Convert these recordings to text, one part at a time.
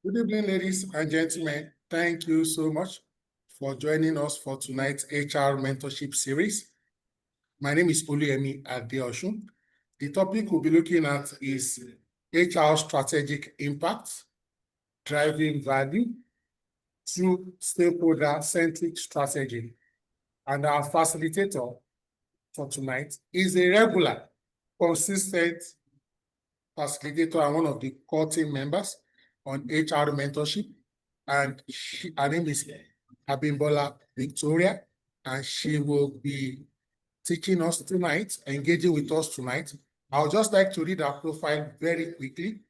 Good evening, ladies and gentlemen. Thank you so much for joining us for tonight's HR mentorship series. My name is Oluyemi Adeosun. The topic we'll be looking at is HR strategic impact, driving value through stakeholder-centric strategy. And our facilitator for tonight is a regular, consistent facilitator and one of the core team members on HR mentorship. And her name is Abimbola Victoria, and she will be teaching us tonight, engaging with us tonight. I would just like to read her profile very quickly.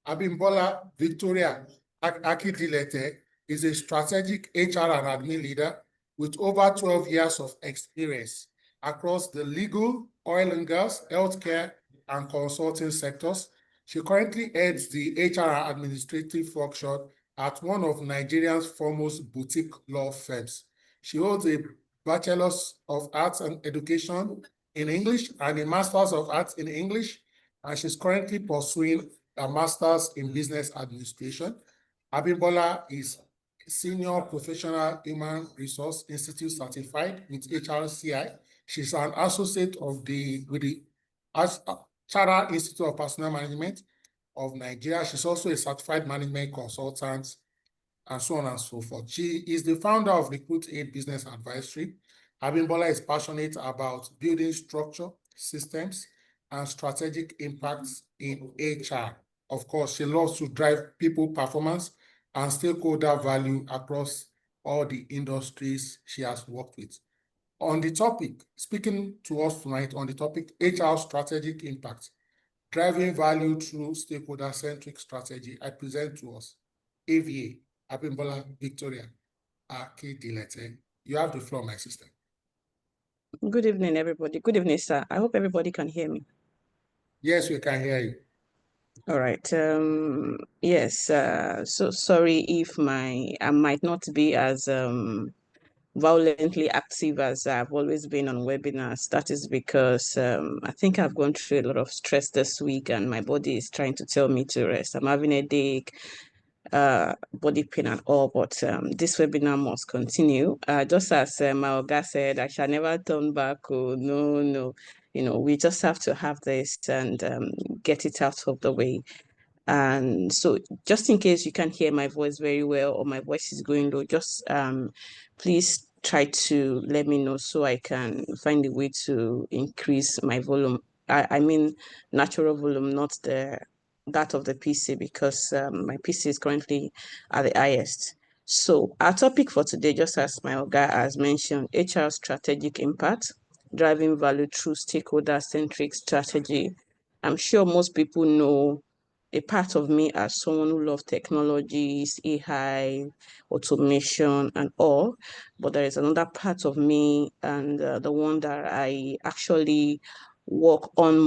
Abimbola Victoria Akidilete is a strategic HR and admin leader with over 12 years of experience across the legal, oil and gas, healthcare, and consulting sectors. She currently heads the HR administrative function at one of Nigeria's foremost boutique law firms. She holds a Bachelor's of Arts and Education in English and a Master's of Arts in English, and she's currently pursuing a Master's in Business Administration. Abimbola is Senior Professional Human Resource Institute certified with HRCI. She's an associate with the Chartered Institute of Personnel Management of Nigeria. She's also a certified management consultant, and so on and so forth. She is the founder of Recruit Aid Business Advisory. Abimbola is passionate about building structure, systems, and strategic impacts in HR. Of course, she loves to drive people performance and stakeholder value across all the industries she has worked with. On the topic, speaking to us tonight on the topic, HR strategic impact, driving value through stakeholder-centric strategy, I present to us AVA, Abimbola Victoria Akidilete. You have the floor, my sister. Good evening, everybody. Good evening, sir. I hope everybody can hear me. Yes, we can hear you. All right. Yes. So sorry if I might not be as violently active as I've always been on webinars. That is because I think I've gone through a lot of stress this week, and my body is trying to tell me to rest. I'm having a headache, body pain and all, but this webinar must continue. Just as my Oga said, I shall never turn back. Oh, no. We just have to have this and get it out of the way. And so just in case you can't hear my voice very well or my voice is going low, just please try to let me know so I can find a way to increase my volume. I mean natural volume, not that of the PC, because my PC is currently at the highest. So our topic for today, just as my Oga has mentioned, HR strategic impact, driving value through stakeholder-centric strategy. I'm sure most people know a part of me as someone who loves technologies, AI, automation, and all. But there is another part of me, and the one that I actually work on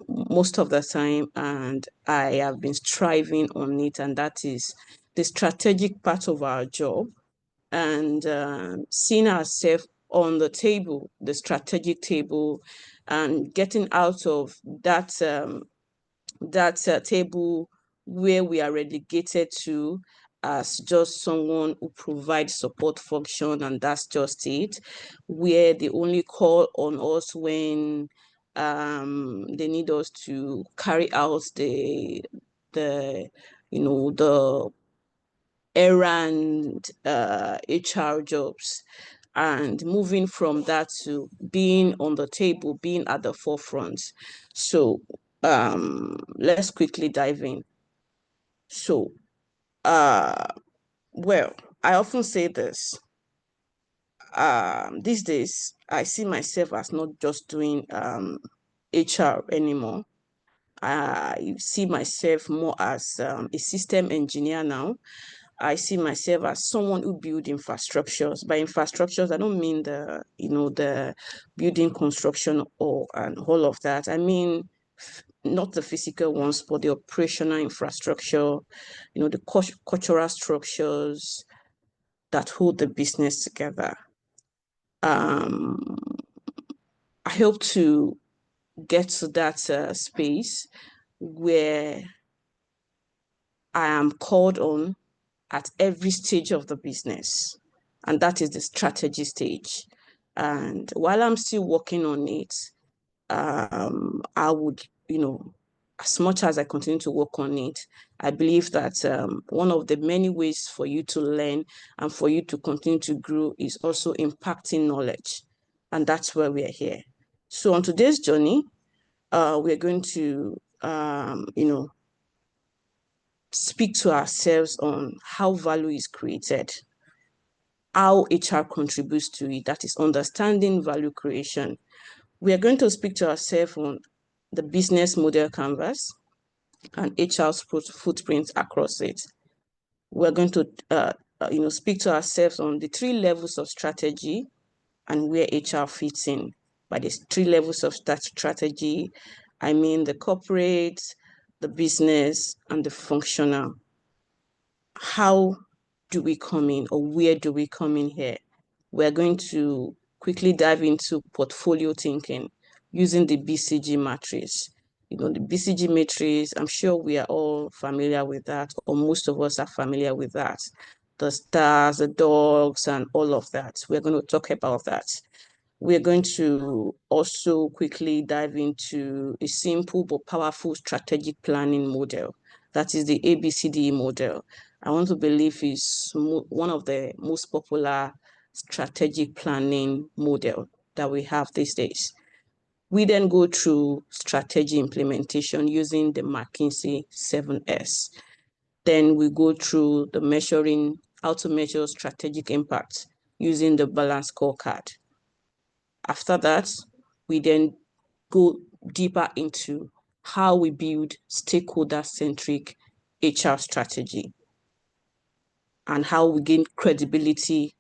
most of the time, and I have been striving on it, and that is the strategic part of our job, and seeing ourselves on the table, the strategic table, and getting out of that table where we are relegated to as just someone who provides support function, and that's just it, where they only call on us when they need us to carry out the errand HR jobs, and moving from that to being on the table, being at the forefront. So let's quickly dive in. So well, I often say this. These days I see myself as not just doing HR anymore. I see myself more as a system engineer now. I see myself as someone who builds infrastructures. By infrastructures, I don't mean the building construction and all of that. I mean not the physical ones, but the operational infrastructure, the cultural structures that hold the business together. I hope to get to that space where I am called on at every stage of the business, and that is the strategy stage. And while I'm still working on it, I would, as much as I continue to work on it, I believe that one of the many ways for you to learn and for you to continue to grow is also impacting knowledge. And that's where we are here. So on today's journey, we're going to, speak to ourselves on how value is created, how HR contributes to it, that is understanding value creation. We are going to speak to ourselves on the business model canvas and HR's footprint across it. We're going to speak to ourselves on the 3 levels of strategy and where HR fits in. By the 3 levels of that strategy, I mean the corporate, the business, and the functional. How do we come in, or where do we come in here? We're going to quickly dive into portfolio thinking using the BCG matrix. The BCG matrix, I'm sure we are all familiar with that, or most of us are familiar with that. The stars, the dogs, and all of that. We're going to talk about that. We're going to also quickly dive into a simple but powerful strategic planning model. That is the ABCD model. I want to believe is one of the most popular strategic planning model that we have these days. We then go through strategy implementation using the McKinsey 7S. Then we go through the measuring, how to measure strategic impact using the balance scorecard. After that, we then go deeper into how we build stakeholder-centric HR strategy and how we gain credibility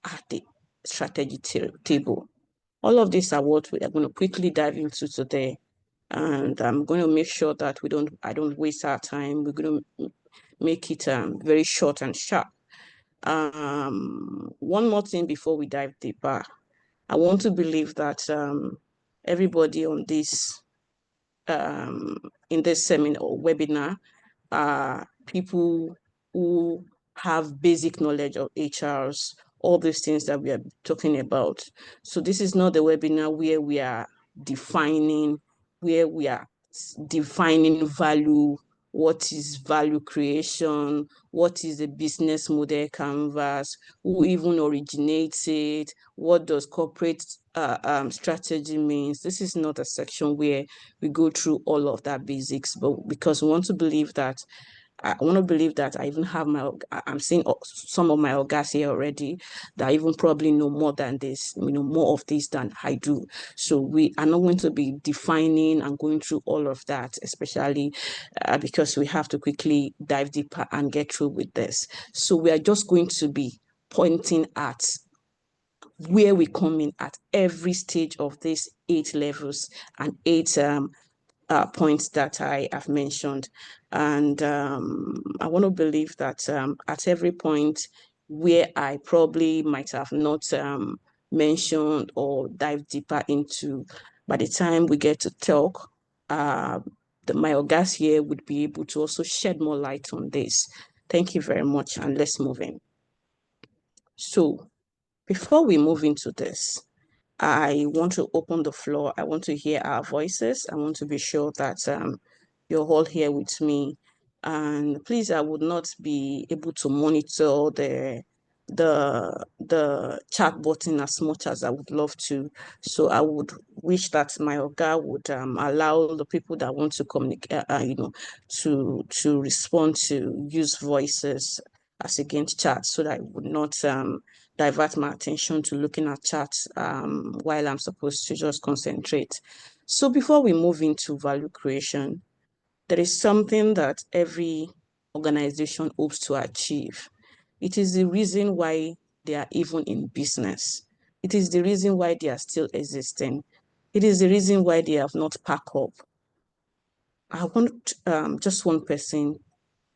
at the strategy table. All of these are what we are going to quickly dive into today. And I'm going to make sure that I don't waste our time. We're going to make it very short and sharp. One more thing before we dive deeper. I want to believe that everybody on this in this seminar or webinar are people who have basic knowledge of HRs, all these things that we are talking about. So this is not the webinar where we are defining value, what is value creation, what is the business model canvas, who even originates it, what does corporate strategy means. This is not a section where we go through all of that basics, but because we want to believe that I want to believe that I even have I'm seeing some of my orgas here already that even probably know more than this, more of this than I do. So we are not going to be defining and going through all of that, especially because we have to quickly dive deeper and get through with this. So we are just going to be pointing at where we come in at every stage of these 8 levels and 8 points that I have mentioned. And I want to believe that at every point where I probably might have not mentioned or dive deeper into, by the time we get to talk, my orgas here would be able to also shed more light on this. Thank you very much, and let's move in. So before we move into this, I want to open the floor. I want to hear our voices. I want to be sure that you're all here with me. And please, I would not be able to monitor the chat button as much as I would love to. So I would wish that my Oga would allow the people that want to communicate, to respond, to use voices as against chat, so that I would not divert my attention to looking at chats while I'm supposed to just concentrate. So before we move into value creation, there is something that every organization hopes to achieve. It is the reason why they are even in business. It is the reason why they are still existing. It is the reason why they have not packed up. I want just one person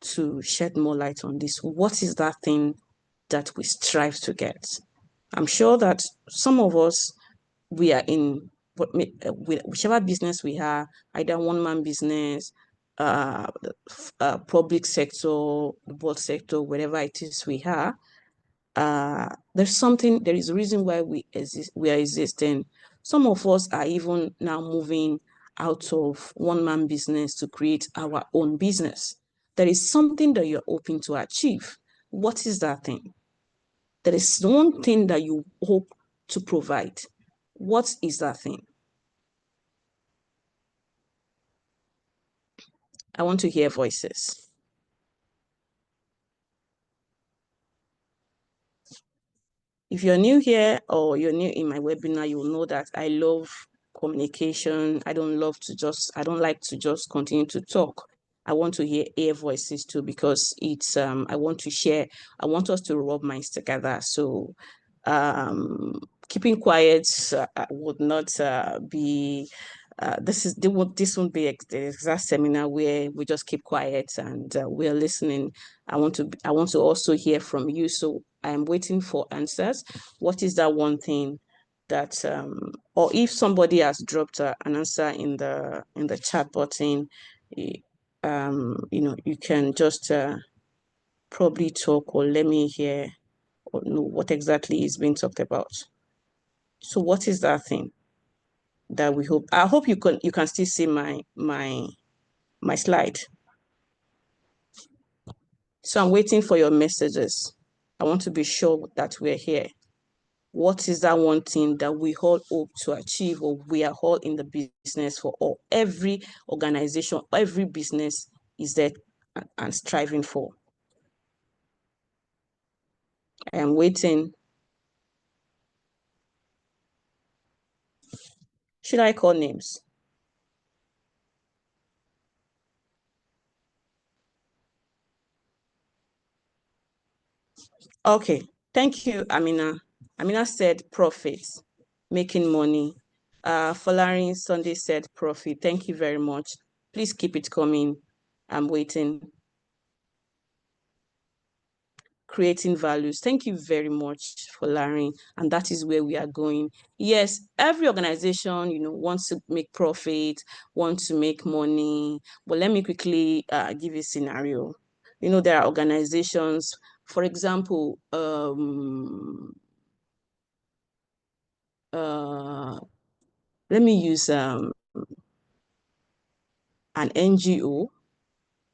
to shed more light on this. What is that thing that we strive to get? I'm sure that some of us, we are in whichever business we are, either one-man business, public sector, board sector, wherever it is we are, there is a reason why we are existing. Some of us are even now moving out of one-man business to create our own business. There is something that you're hoping to achieve. What is that thing? There is one thing that you hope to provide. What is that thing? I want to hear voices. If you're new here or you're new in my webinar, you'll know that I love communication. I don't like to just continue to talk. I want to hear voices too, because I want to share. I want us to rub minds together. So keeping quiet would not be this won't be the exact seminar where we just keep quiet and we're listening. I want to also hear from you. So I am waiting for answers. What is that one thing that or if somebody has dropped an answer in the chat button, you can just probably talk or let me hear or know what exactly is being talked about. So what is that thing that we hope? I hope you can still see my slide. So I'm waiting for your messages. I want to be sure that we're here. What is that one thing that we all hope to achieve, or we are all in the business for, or every organization, every business is there and striving for? I am waiting. Should I call names? Okay, thank you, Amina. Amina said profits, making money. Folarin Sunday said profit. Thank you very much. Please keep it coming. I'm waiting. Creating values. Thank you very much, Folarin. And that is where we are going. Yes, every organization, wants to make profit, wants to make money. But let me quickly give you a scenario. There are organizations, for example, let me use an NGO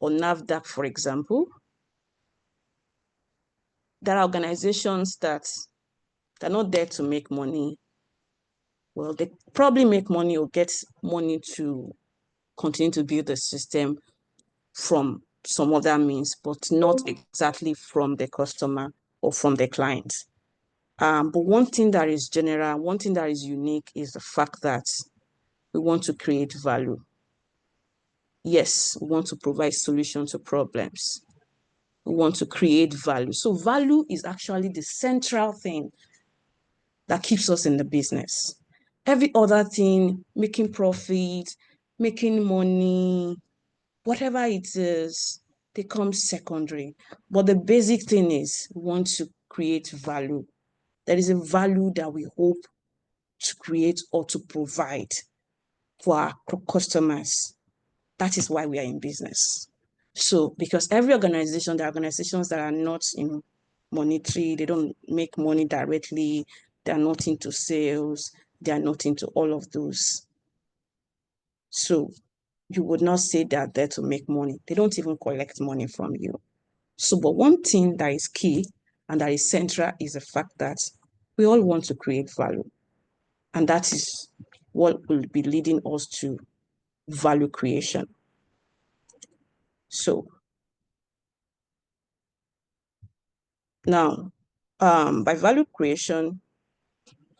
or NAFDAC, for example. There are organizations that they're not there to make money. Well, they probably make money or get money to continue to build the system from some other means, but not exactly from the customer or from the client. But one thing that is general, one thing that is unique is the fact that we want to create value. Yes, we want to provide solutions to problems. We want to create value. So value is actually the central thing that keeps us in the business. Every other thing, making profit, making money, whatever it is, they come secondary. But the basic thing is we want to create value. There is a value that we hope to create or to provide for our customers. That is why we are in business. So, because every organization, there are organizations that are not in monetary, they don't make money directly, they are not into sales, they are not into all of those. So, you would not say they are there to make money. They don't even collect money from you. So, but one thing that is key and that is central is the fact that we all want to create value. And that is what will be leading us to value creation. So now, by value creation,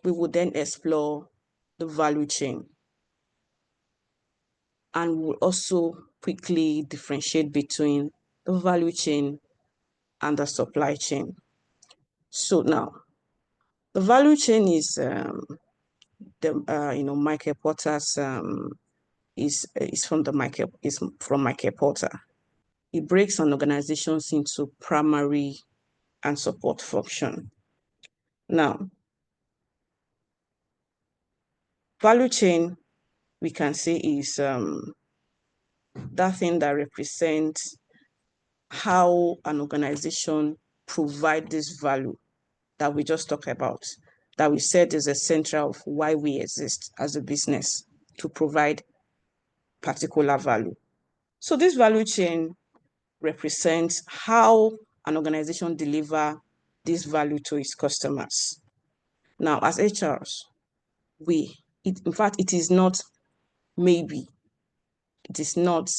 we will then explore the value chain. And we'll also quickly differentiate between the value chain and the supply chain. So now, the value chain is Michael Porter's is from Michael Porter. It breaks an organization into primary and support function. Now, value chain we can say is that thing that represents how an organization provide this value that we just talked about, that we said is a center of why we exist as a business, to provide particular value. So this value chain represents how an organization deliver this value to its customers. Now, as HRs, in fact, it is not maybe, it is not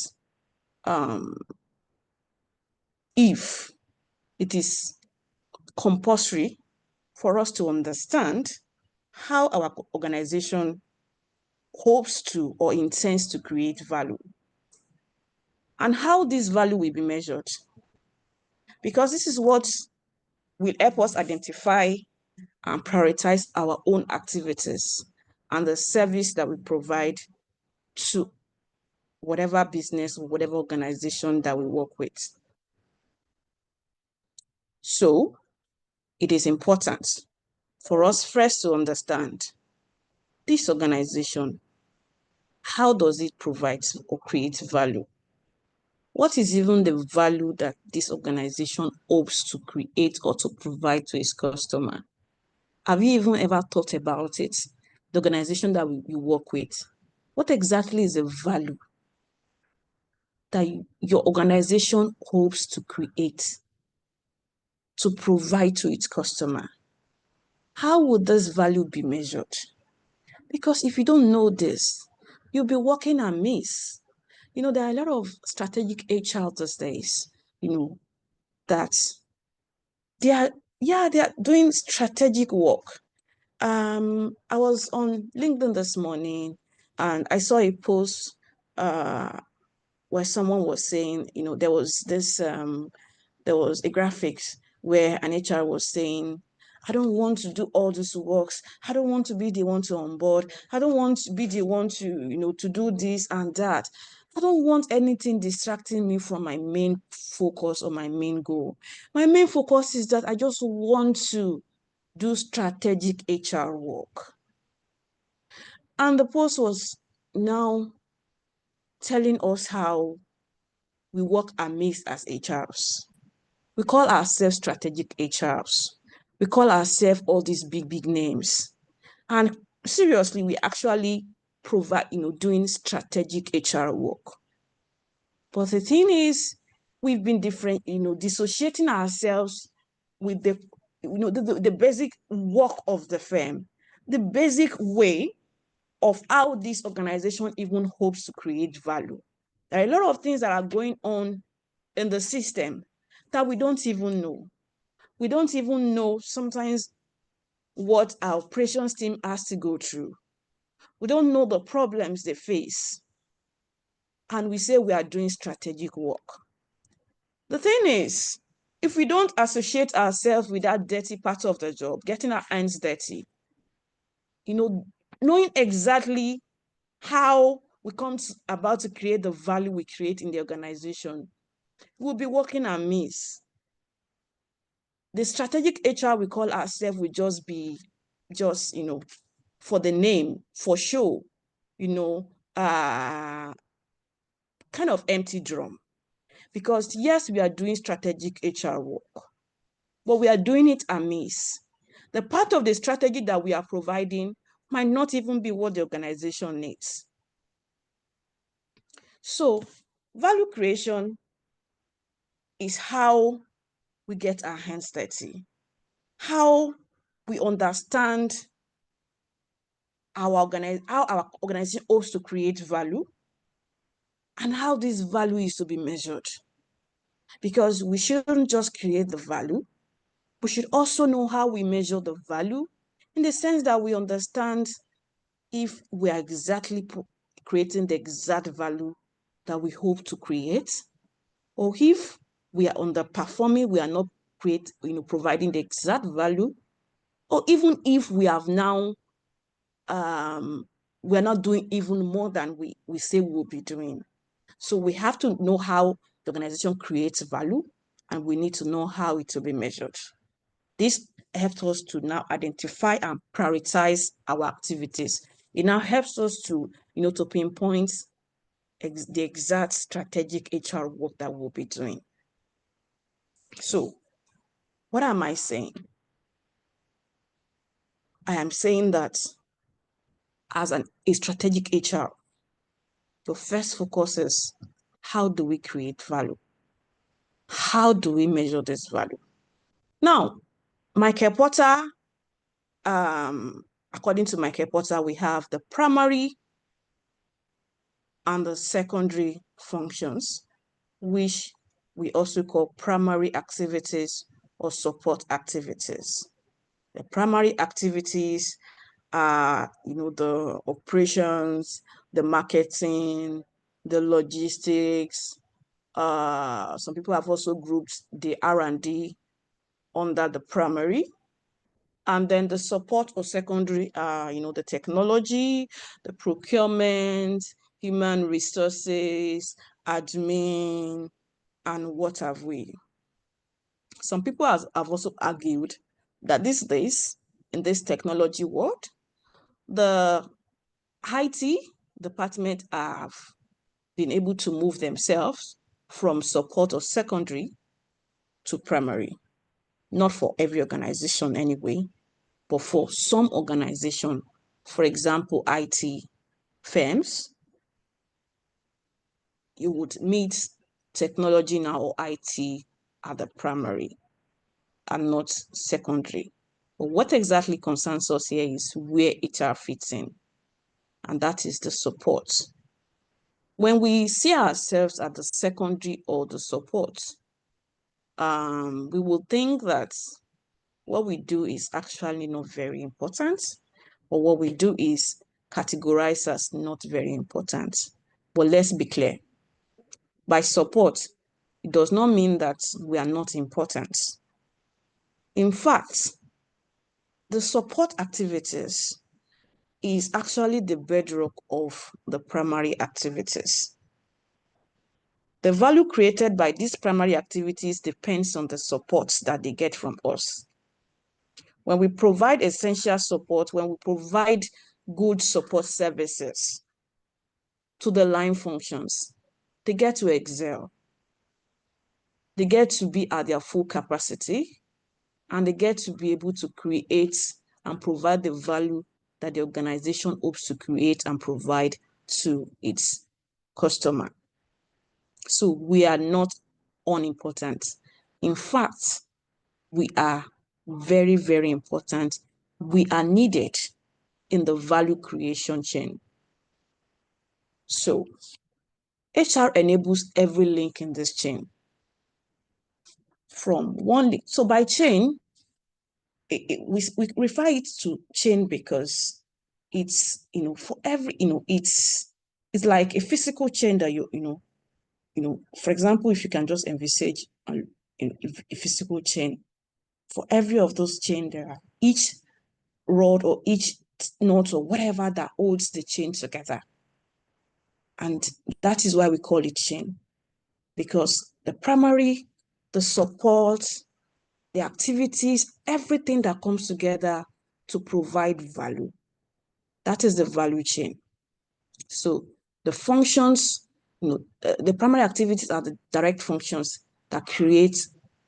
if, it is compulsory for us to understand how our organization hopes to or intends to create value and how this value will be measured. Because this is what will help us identify and prioritize our own activities and the service that we provide to whatever business or whatever organization that we work with. So it is important for us first to understand this organization. How does it provide or create value? What is even the value that this organization hopes to create or to provide to its customer? Have you even ever thought about it? The organization that you work with, what exactly is the value that your organization hopes to create, to provide to its customer? How would this value be measured? Because if you don't know this, you'll be working amiss. There are a lot of strategic HR these days, that they are doing strategic work. I was on LinkedIn this morning and I saw a post where someone was saying, there was a graphics where an HR was saying, I don't want to do all these works. I don't want to be the one to onboard. I don't want to be the one to, to do this and that. I don't want anything distracting me from my main focus or my main goal. My main focus is that I just want to do strategic HR work. And the post was now telling us how we work amiss as HRs. We call ourselves strategic HRs. We call ourselves all these big names. And seriously, we actually provide, doing strategic HR work. But the thing is, we've been dissociating ourselves with the basic work of the firm, the basic way of how this organization even hopes to create value. There are a lot of things that are going on in the system that we don't even know. We don't even know sometimes what our operations team has to go through. We don't know the problems they face. And we say we are doing strategic work. The thing is, if we don't associate ourselves with that dirty part of the job, getting our hands dirty, knowing exactly how we come about to create the value we create in the organization, we'll be working amiss. The strategic HR we call ourselves will just be for the name, for show, kind of empty drum. Because yes, we are doing strategic HR work, but we are doing it amiss. The part of the strategy that we are providing might not even be what the organization needs. So value creation is how we get our hands dirty, how we understand how our organization hopes to create value, and how this value is to be measured. Because we shouldn't just create the value, we should also know how we measure the value, in the sense that we understand if we are exactly creating the exact value that we hope to create, or if we are underperforming, we are not providing the exact value, or even if we have now we are not doing even more than we say we will be doing. So we have to know how the organization creates value, and we need to know how it will be measured. This helps us to now identify and prioritize our activities. It now helps us to, to pinpoint the exact strategic HR work that we'll be doing. So what am I saying? I am saying that as a strategic HR, the first focus is how do we create value? How do we measure this value? Now, Michael Porter, according to Michael Porter, we have the primary and the secondary functions, which we also call primary activities or support activities. The primary activities are, the operations, the marketing, the logistics. Some people have also grouped the R&D under the primary. And then the support or secondary are, the technology, the procurement, human resources, admin, and what have we. Some people have also argued that these days, in this technology world, the IT department have been able to move themselves from support or secondary to primary. Not for every organization anyway, but for some organization, for example, IT firms, you would meet technology now or IT at the primary and not secondary. But what exactly concerns us here is where HR fits in, and that is the support. When we see ourselves at the secondary or the support, we will think that what we do is actually not very important, or what we do is categorized as not very important. But let's be clear. By support, it does not mean that we are not important. In fact, the support activities is actually the bedrock of the primary activities. The value created by these primary activities depends on the support that they get from us. When we provide essential support, when we provide good support services to the line functions, they get to excel. They get to be at their full capacity, and they get to be able to create and provide the value that the organization hopes to create and provide to its customer. So we are not unimportant. In fact, we are very, very important. We are needed in the value creation chain. So HR enables every link in this chain. From one link. So by chain, we refer it to chain because it's, for every, it's like a physical chain that for example, if you can just envisage a physical chain, for every of those chain, there are each rod or each knot or whatever that holds the chain together. And that is why we call it chain, because the primary, the support, the activities, everything that comes together to provide value. That is the value chain. So the functions, the primary activities are the direct functions that create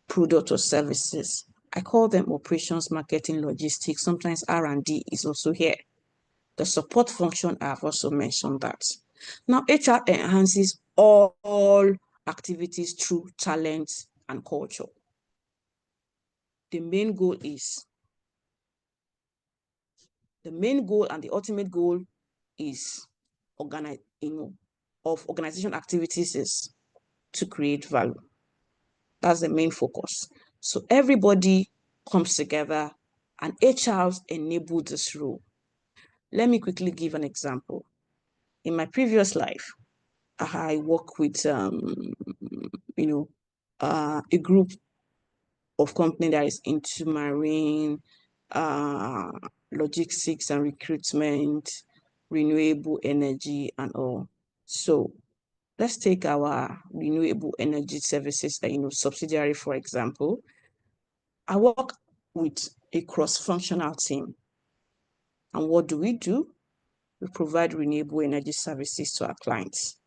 product or services. I call them operations, marketing, logistics. Sometimes R&D is also here. The support function, I've also mentioned that. Now, HR enhances all activities through talent and culture. The main goal and the ultimate goal is of organization activities is to create value. That's the main focus. So everybody comes together and HRs enable this role. Let me quickly give an example. In my previous life, I work with a group of company that is into marine, logistics and recruitment, renewable energy and all. So let's take our renewable energy services, subsidiary, for example. I work with a cross-functional team. And what do? We provide renewable energy services to our clients.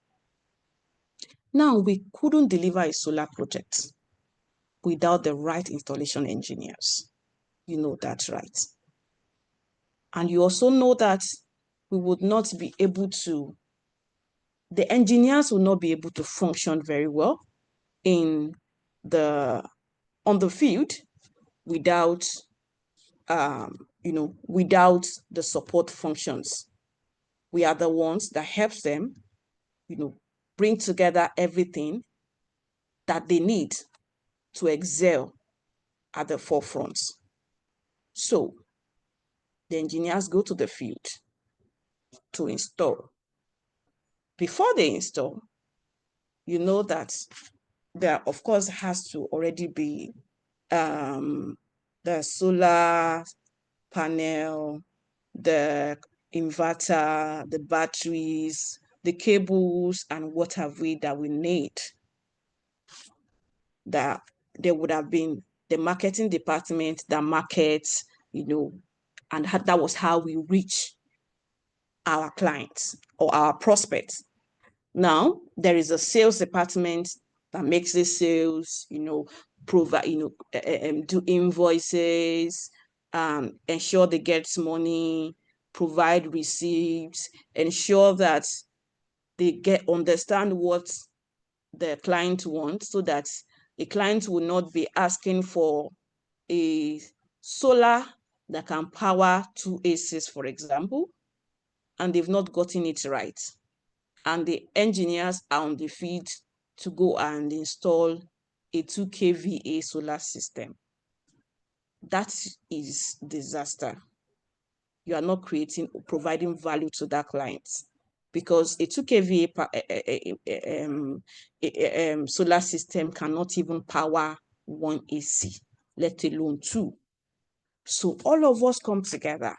Now, we couldn't deliver a solar project without the right installation engineers. You know that, right? And you also know that we would not be able to, the engineers will not be able to function very well on the field without, without the support functions. We are the ones that helps them, bring together everything that they need to excel at the forefront. So the engineers go to the field to install. Before they install, you know that there, of course, has to already be the solar panel, the inverter, the batteries, the cables, and what have we that we need. That there would have been the marketing department that markets, and that was how we reach our clients or our prospects. Now, there is a sales department that makes the sales, provide, do invoices, ensure they get money, provide receipts, ensure that they understand what the client wants, so that a client will not be asking for a solar that can power 2 ACs, for example, and they've not gotten it right. And the engineers are on the field to go and install a 2 kVA solar system. That is disaster. You are not providing value to that client, because a 2 kVA solar system cannot even power 1 AC, let alone 2. So all of us come together,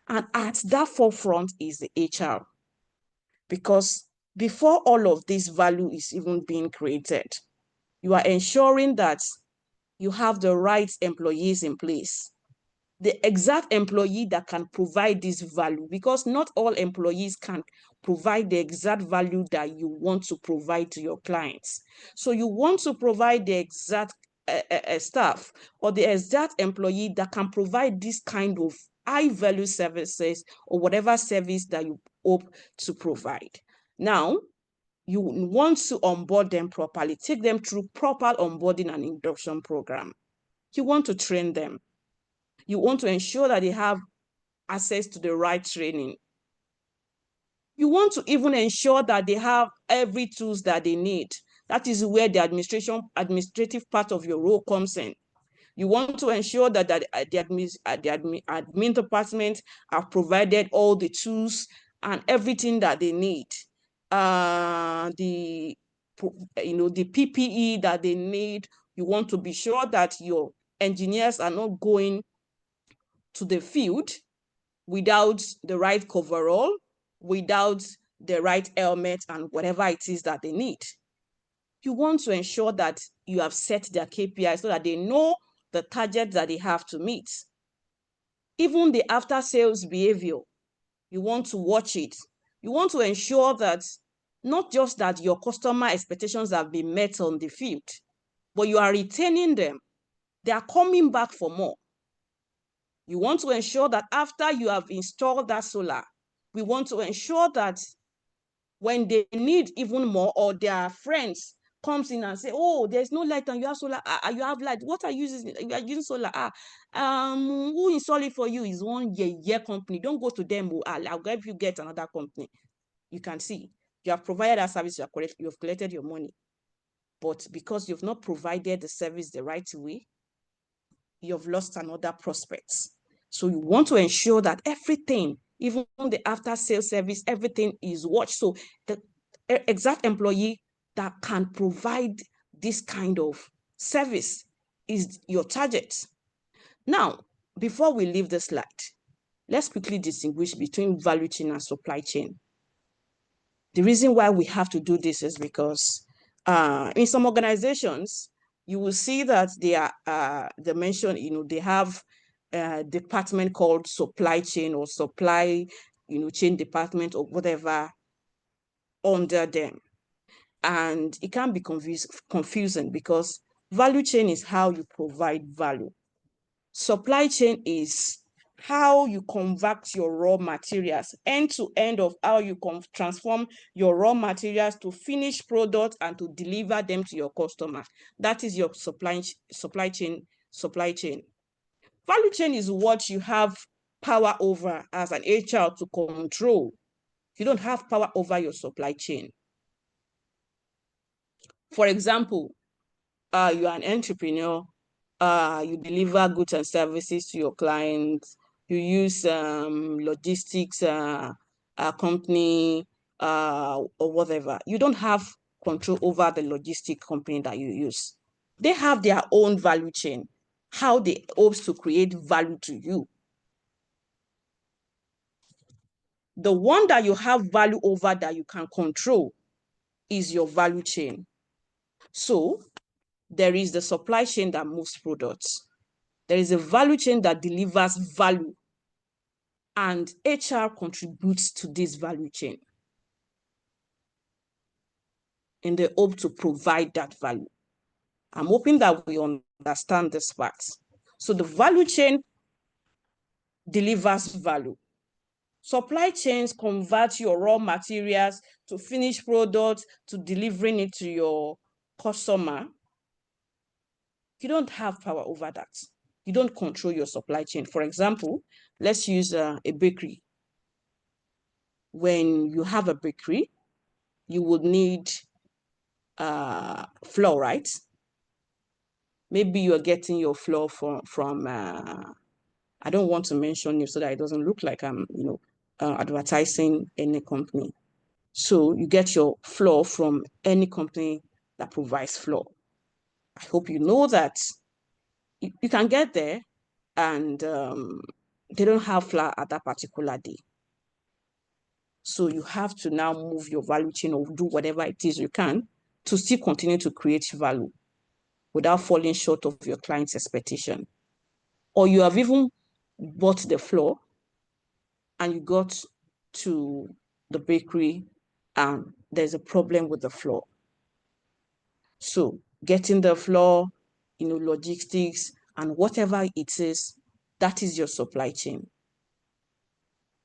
and at that forefront is the HR, because before all of this value is even being created, you are ensuring that you have the right employees in place, the exact employee that can provide this value, because not all employees can provide the exact value that you want to provide to your clients. So you want to provide the exact staff or the exact employee that can provide this kind of high value services or whatever service that you hope to provide. Now, you want to onboard them properly, take them through proper onboarding and induction program. You want to train them. You want to ensure that they have access to the right training. You want to even ensure that they have every tools that they need. That is where the administrative part of your role comes in. You want to ensure that the admin department have provided all the tools and everything that they need. The PPE that they need. You want to be sure that your engineers are not going to the field without the right coverall, without the right helmet, and whatever it is that they need. You want to ensure that you have set their KPIs so that they know the target that they have to meet. Even the after sales behavior, you want to watch it. You want to ensure that not just that your customer expectations have been met on the field, but you are retaining them. They are coming back for more. You want to ensure that after you have installed that solar, we want to ensure that when they need even more, or their friends comes in and say, oh, there's no light and you have solar, you have light, what are you using? You are using solar. Who install it for you is one year company. Don't go to them. I'll help you get another company. You can see you have provided that service, you've collected your money, but because you've not provided the service the right way, you've lost another prospect. So you want to ensure that everything, even the after sales service, everything is watched. So the exact employee that can provide this kind of service is your target. Now, before we leave the slide, let's quickly distinguish between value chain and supply chain. The reason why we have to do this is because in some organizations, you will see that they mention, they have a department called supply chain or supply, chain department or whatever under them. And it can be confusing because value chain is how you provide value. Supply chain is how you convert your raw materials, end to end of how you transform your raw materials to finished product and to deliver them to your customer. That is your supply chain. Value chain is what you have power over as an HR to control. You don't have power over your supply chain. For example, you are an entrepreneur, you deliver goods and services to your clients, you use logistics company or whatever. You don't have control over the logistic company that you use. They have their own value chain, how they hope to create value to you. The one that you have value over that you can control is your value chain. So there is the supply chain that moves products. There is a value chain that delivers value, and HR contributes to this value chain in the hope to provide that value. I'm hoping that we understand this part. So the value chain delivers value. Supply chains convert your raw materials to finished products, to delivering it to your customer. You don't have power over that. You don't control your supply chain. For example, let's use a bakery. When you have a bakery, you would need flour, right? Maybe you're getting your flour from I don't want to mention it so that it doesn't look like I'm, advertising any company. So you get your flour from any company that provides flour. I hope you know that you can get there and they don't have flour at that particular day. So you have to now move your value chain or do whatever it is you can to still continue to create value without falling short of your client's expectation. Or you have even bought the flour and you got to the bakery and there's a problem with the flour. So getting the flour, logistics and whatever it is, that is your supply chain.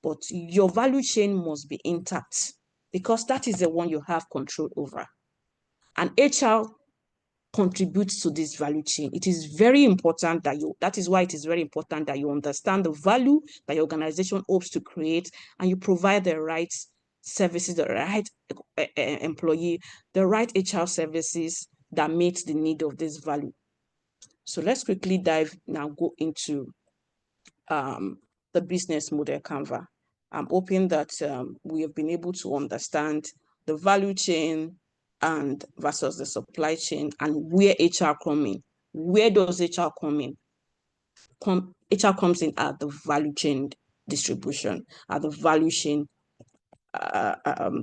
But your value chain must be intact because that is the one you have control over. And HR contributes to this value chain. It is very important that is why it is very important that you understand the value that your organization hopes to create and you provide the right services, the right employee, the right HR services that meet the need of this value. So let's quickly go into the business model Canva. I'm hoping that we have been able to understand the value chain and versus the supply chain and where HR come in. Where does HR come in? HR comes in at the value chain distribution, at the value chain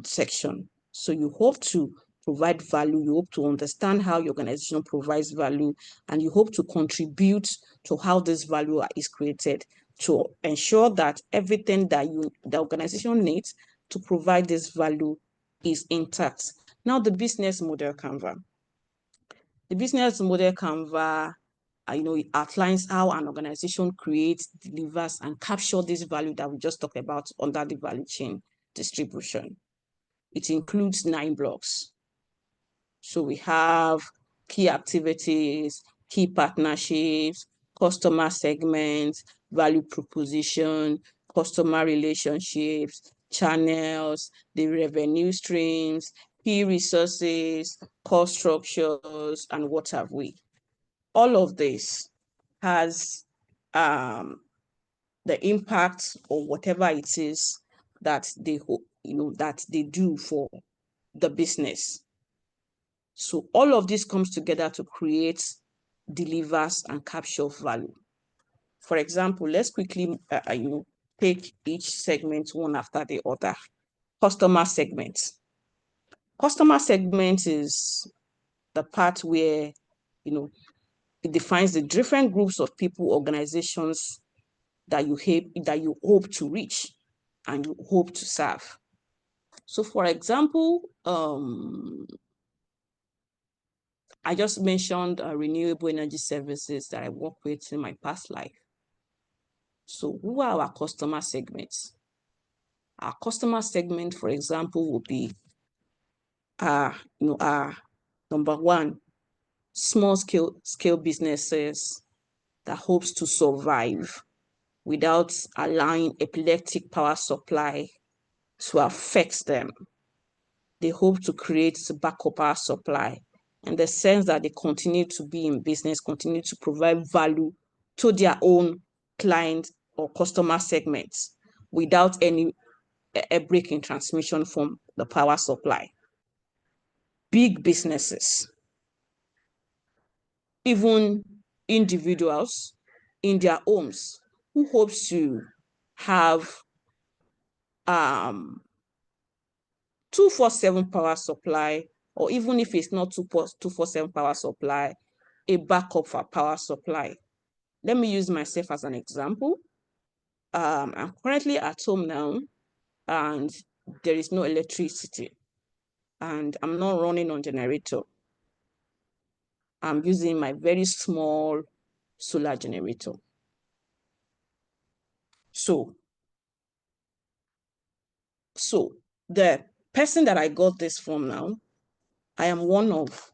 section. So you hope to provide value, you hope to understand how your organization provides value, and you hope to contribute to how this value is created to ensure that everything that the organization needs to provide this value is intact. Now, the business model Canva. The business model Canva, it outlines how an organization creates, delivers, and captures this value that we just talked about under the value chain distribution. It includes 9 blocks. So we have key activities, key partnerships, customer segments, value proposition, customer relationships, channels, the revenue streams, key resources, cost structures, and what have we. All of this has the impact or whatever it is that they do for the business. So all of this comes together to create, delivers, and capture value. For example, let's quickly take each segment one after the other. Customer segment. Customer segment is the part where it defines the different groups of people, organizations that you hope to reach and you hope to serve. So for example, I just mentioned renewable energy services that I work with in my past life. So who are our customer segments? Our customer segment, for example, will be number one, small scale businesses that hopes to survive without allowing epileptic power supply to affect them. They hope to create backup power supply in the sense that they continue to be in business, continue to provide value to their own client or customer segments without any a break in transmission from the power supply. Big businesses, even individuals in their homes who hopes to have 247 power supply, or even if it's not 247 power supply, a backup for power supply. Let me use myself as an example. I'm currently at home now and there is no electricity and I'm not running on generator. I'm using my very small solar generator. So the person that I got this from now, I am one of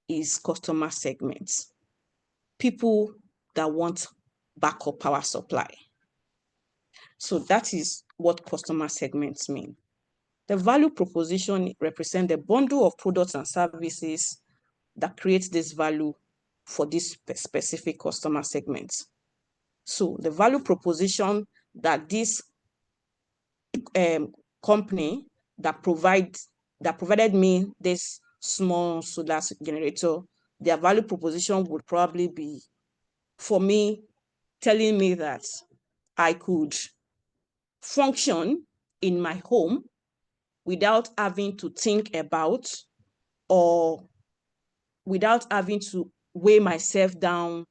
his customer segments. People that want backup power supply. So that is what customer segments mean. The value proposition represents the bundle of products and services that creates this value for this specific customer segments. So the value proposition that this company that provided me this small solar generator, their value proposition would probably be for me telling me that I could function in my home without having to think about or without having to weigh myself down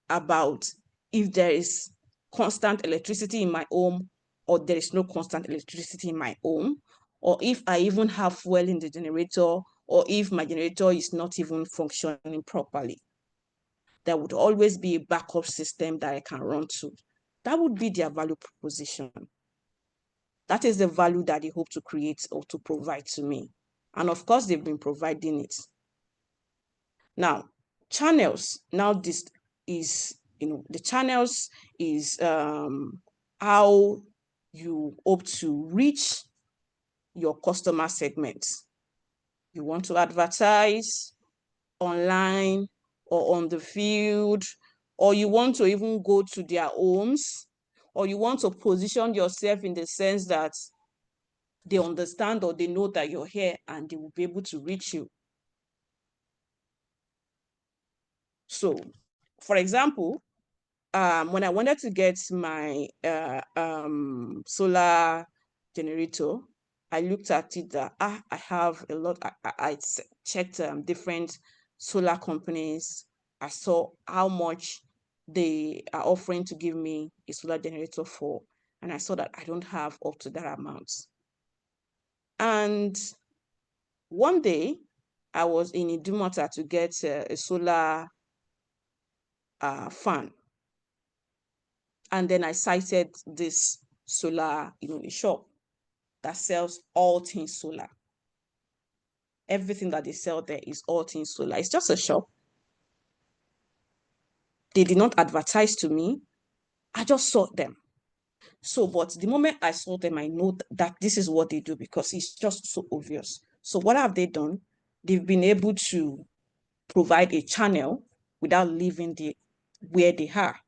about if there is constant electricity in my home or there is no constant electricity in my home, or if I even have fuel in the generator, or if my generator is not even functioning properly. There would always be a backup system that I can run to. That would be their value proposition. That is the value that they hope to create or to provide to me. And of course, they've been providing it. Now, channels. Now, this is, the channels is how you hope to reach your customer segments. You want to advertise online or on the field, or you want to even go to their homes, or you want to position yourself in the sense that they understand or they know that you're here and they will be able to reach you. So, for example, when I wanted to get my solar generator, I looked at it that I have a lot. I checked different solar companies. I saw how much they are offering to give me a solar generator for, and I saw that I don't have up to that amount. And one day, I was in Idumota to get a solar fan. And then I cited this solar, a shop that sells all things solar. Everything that they sell there is all things solar. It's just a shop. They did not advertise to me. I just saw them. So, but the moment I saw them, I know that this is what they do because it's just so obvious. So what have they done? They've been able to provide a channel without leaving where they are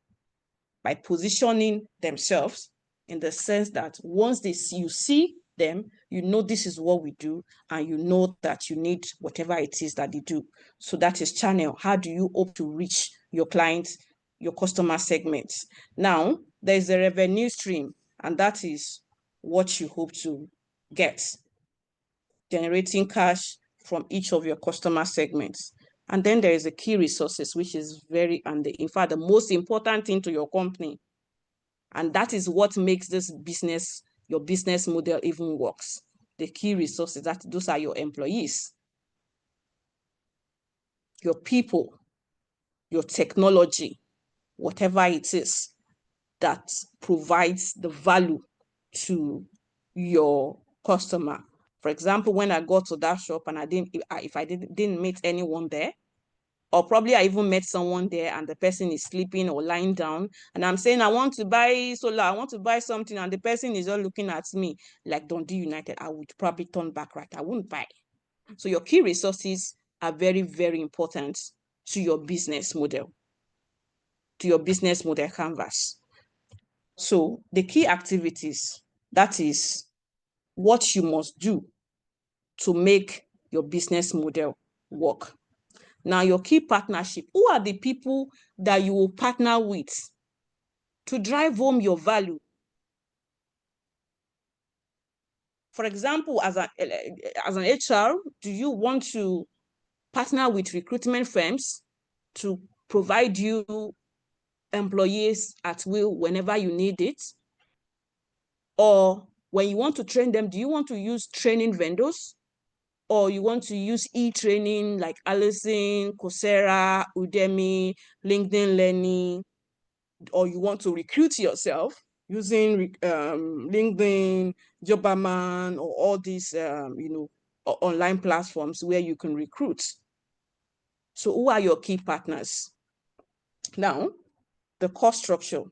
by positioning themselves in the sense that once you see them, you know this is what we do, and you know that you need whatever it is that they do. So that is channel. How do you hope to reach your clients, your customer segments? Now, there is a revenue stream, and that is what you hope to get, generating cash from each of your customer segments. And then there is a key resources, which is in fact, the most important thing to your company. And that is what makes this business, your business model even works. The key resources, those are your employees. your people, your technology, whatever it is that provides the value to your customer. For example, when I got to that shop and if I didn't meet anyone there, or probably I even met someone there and the person is sleeping or lying down, and I'm saying, I want to buy solar, I want to buy something, and the person is all looking at me like Dundee United, I would probably turn back, right? I wouldn't buy. So your key resources are very, very important to your business model, to your business model canvas. So the key activities, that is what you must do to make your business model work. Now, your key partnership, who are the people that you will partner with to drive home your value? For example, as an HR, do you want to partner with recruitment firms to provide you employees at will whenever you need it? Or when you want to train them, do you want to use training vendors? Or you want to use e-training like Allison, Coursera, Udemy, LinkedIn Learning? Or you want to recruit yourself using LinkedIn, Jobberman, or all these online platforms where you can recruit? So who are your key partners? Now, the cost structure.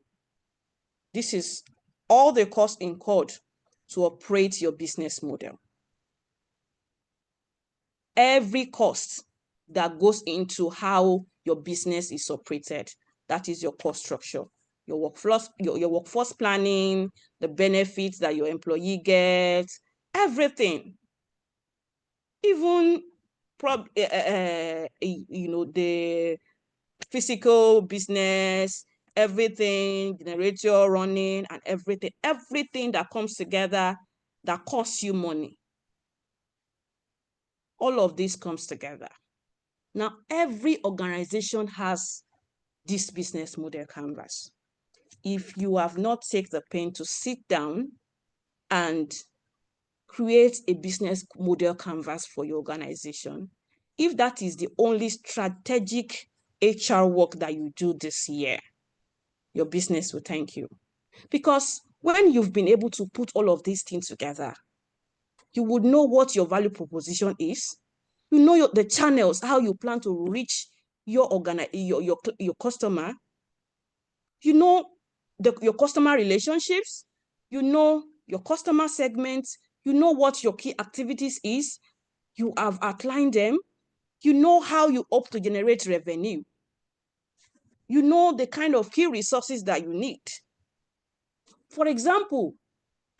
This is all the costs incurred to operate your business model. Every cost that goes into how your business is operated, that is your cost structure. Your workforce planning, the benefits that your employee gets, everything. Even the physical business, everything, generator running, and everything that comes together that costs you money. All of this comes together. Now, every organization has this business model canvas. If you have not taken the pain to sit down and create a business model canvas for your organization, if that is the only strategic HR work that you do this year, your business will thank you. Because when you've been able to put all of these things together, you would know what your value proposition is. You know the channels, how you plan to reach your customer. You know your customer relationships. You know your customer segments. You know what your key activities is. You have outlined them. You know how you hope to generate revenue. You know the kind of key resources that you need. For example,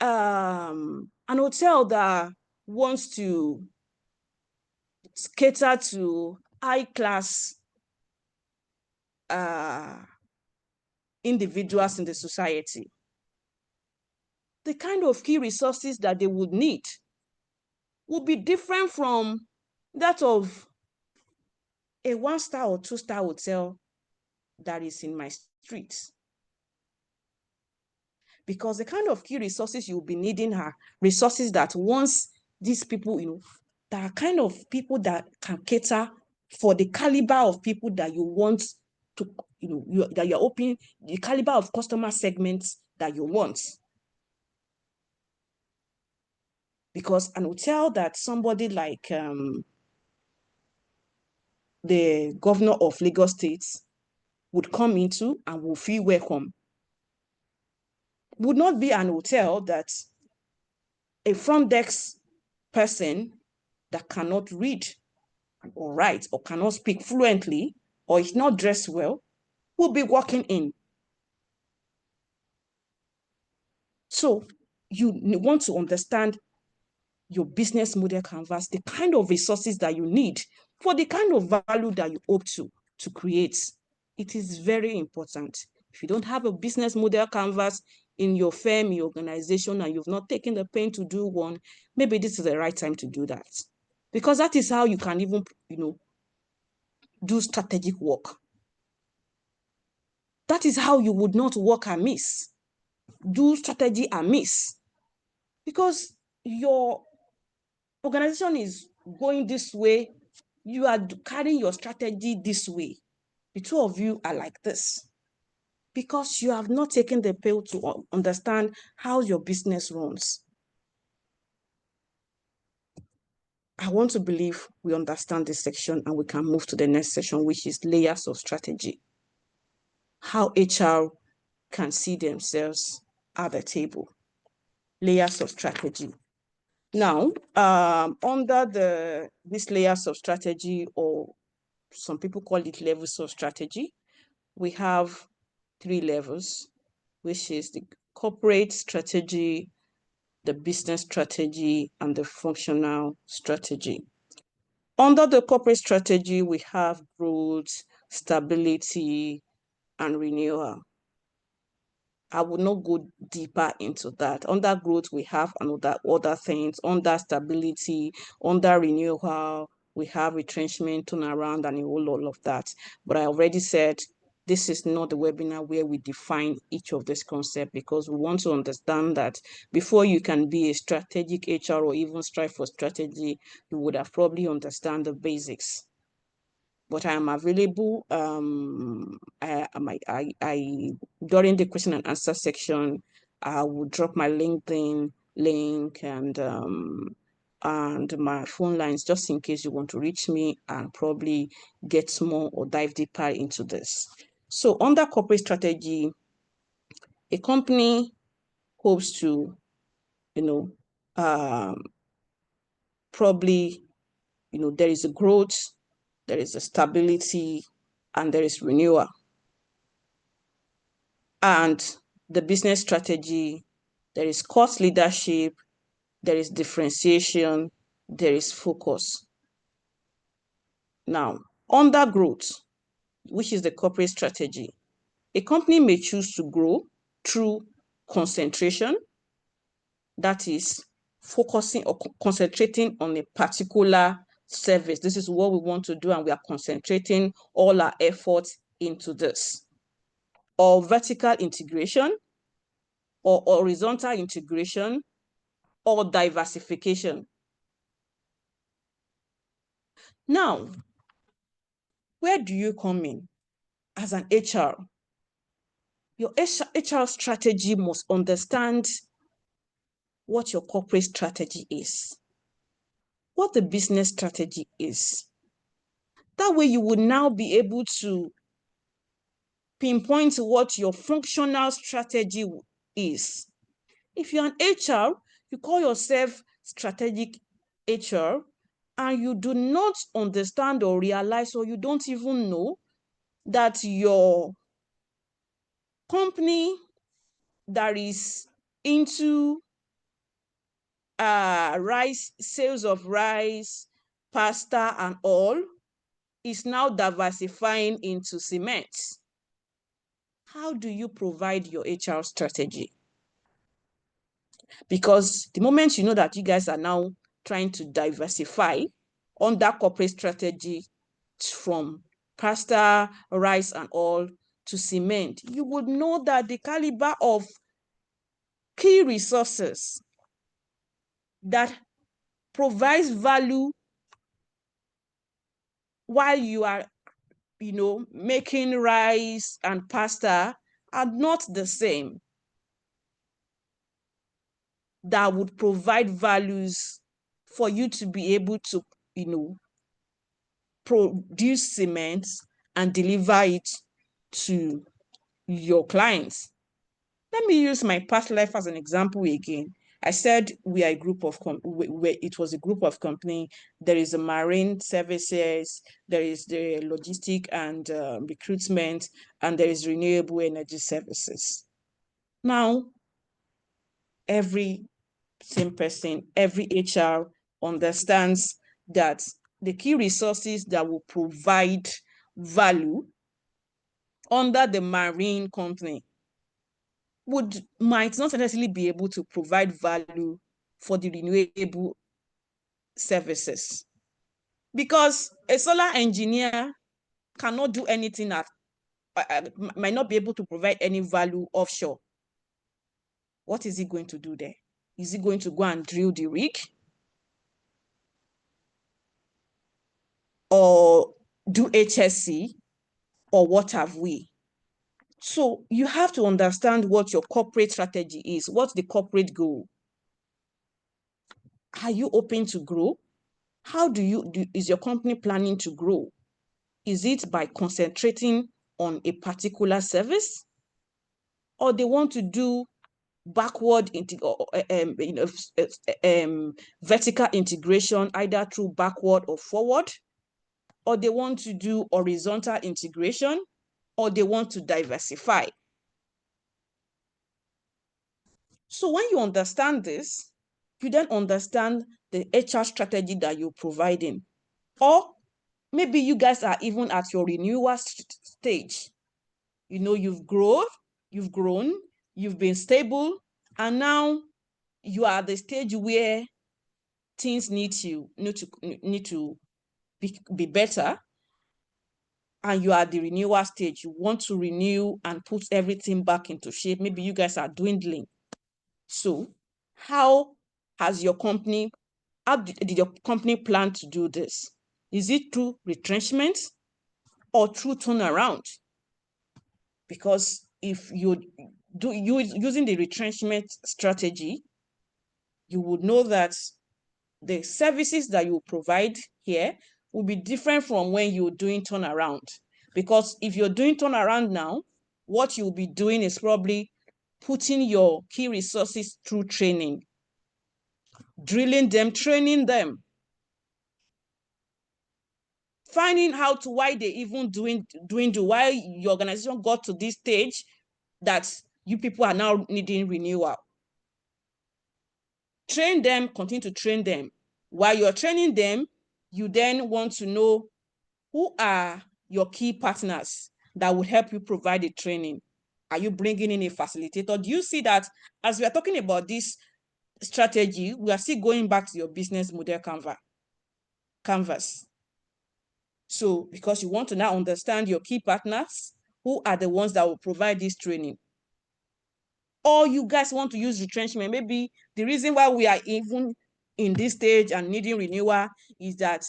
an hotel that wants to cater to high-class individuals in the society, the kind of key resources that they would need would be different from that of a 1-star or 2-star hotel that is in my street. Because the kind of key resources you'll be needing are resources that once these people, that are kind of people that can cater for the caliber of people that you want to, that you're opening, the caliber of customer segments that you want. Because an hotel that somebody like the governor of Lagos State would come into and will feel welcome would not be an hotel that a front desk person that cannot read or write or cannot speak fluently or is not dressed well will be walking in. So you want to understand your business model canvas, the kind of resources that you need for the kind of value that you hope to create. It is very important. If you don't have a business model canvas in your firm, your organization, and you've not taken the pain to do one, maybe this is the right time to do that. Because that is how you can even, do strategic work. That is how you would not work amiss, do strategy amiss. Because your organization is going this way you are carrying your strategy this way. The two of you are like this because you have not taken the pill to understand how your business runs. I want to believe we understand this section and we can move to the next section, which is layers of strategy. How HR can see themselves at the table. Layers of strategy. Now, under these layers of strategy, or some people call it levels of strategy, we have 3 levels, which is the corporate strategy, the business strategy, and the functional strategy. Under the corporate strategy, we have growth, stability, and renewal. I will not go deeper into that. Under growth, we have other things. Under stability, under renewal, we have retrenchment, turnaround, and a whole lot of that. But I already said this is not the webinar where we define each of this concept, because we want to understand that before you can be a strategic HR or even strive for strategy, you would have probably understand the basics. But I am available. During the question and answer section, I will drop my LinkedIn link and my phone lines, just in case you want to reach me and probably get more or dive deeper into this. So under corporate strategy, a company hopes to, probably, there is a growth, there is a stability, and there is renewal. And the business strategy, there is cost leadership, there is differentiation, there is focus. Now, under growth, which is the corporate strategy, a company may choose to grow through concentration, that is focusing or concentrating on a particular service. This is what we want to do, and we are concentrating all our efforts into this. Or vertical integration, or horizontal integration, or diversification. Now, where do you come in as an HR? Your HR strategy must understand what your corporate strategy is, what the business strategy is. That way you would now be able to pinpoint what your functional strategy is. If you're an HR, you call yourself strategic HR, and you do not understand or realize, or you don't even know that your company that is into rice, sales of rice, pasta, and all, is now diversifying into cement. How do you provide your HR strategy? Because the moment you know that you guys are now trying to diversify under corporate strategy from pasta, rice, and all to cement, you would know that the caliber of key resources that provides value while you are, making rice and pasta are not the same that would provide values for you to be able to, produce cement and deliver it to your clients. Let me use my past life as an example again. I said we are a group of it was a group of company. There is a marine services, there is the logistic and recruitment, and there is renewable energy services. Now, every same person, every HR understands that the key resources that will provide value under the marine company might not necessarily be able to provide value for the renewable services, because a solar engineer cannot do anything might not be able to provide any value offshore. What is he going to do there? Is he going to go and drill the rig? or do HSC, or what have we? So you have to understand what your corporate strategy is. What's the corporate goal? Are you open to grow? How is your company planning to grow? Is it by concentrating on a particular service? Or they want to do backward vertical integration, either through backward or forward? Or they want to do horizontal integration? Or they want to diversify? So when you understand this, you then understand the HR strategy that you're providing. Or maybe you guys are even at your renewal stage. You know, you've grown, you've been stable, and now you are at the stage where things need to be better, and you are at the renewal stage. You want to renew and put everything back into shape. Maybe you guys are dwindling. So how did your company plan to do this? Is it through retrenchment or through turnaround? Because if you using the retrenchment strategy, you would know that the services that you provide here will be different from when you're doing turnaround. Because if you're doing turnaround now, what you'll be doing is probably putting your key resources through training, drilling them, training them, finding out why they even why your organization got to this stage that you people are now needing renewal. Train them, continue to train them. While you're training them, you then want to know who are your key partners that will help you provide the training. Are you bringing in a facilitator? Do you see that as we are talking about this strategy, we are still going back to your business model canvas. So because you want to now understand your key partners, who are the ones that will provide this training. Or you guys want to use retrenchment. Maybe the reason why we are even in this stage and needing renewal is that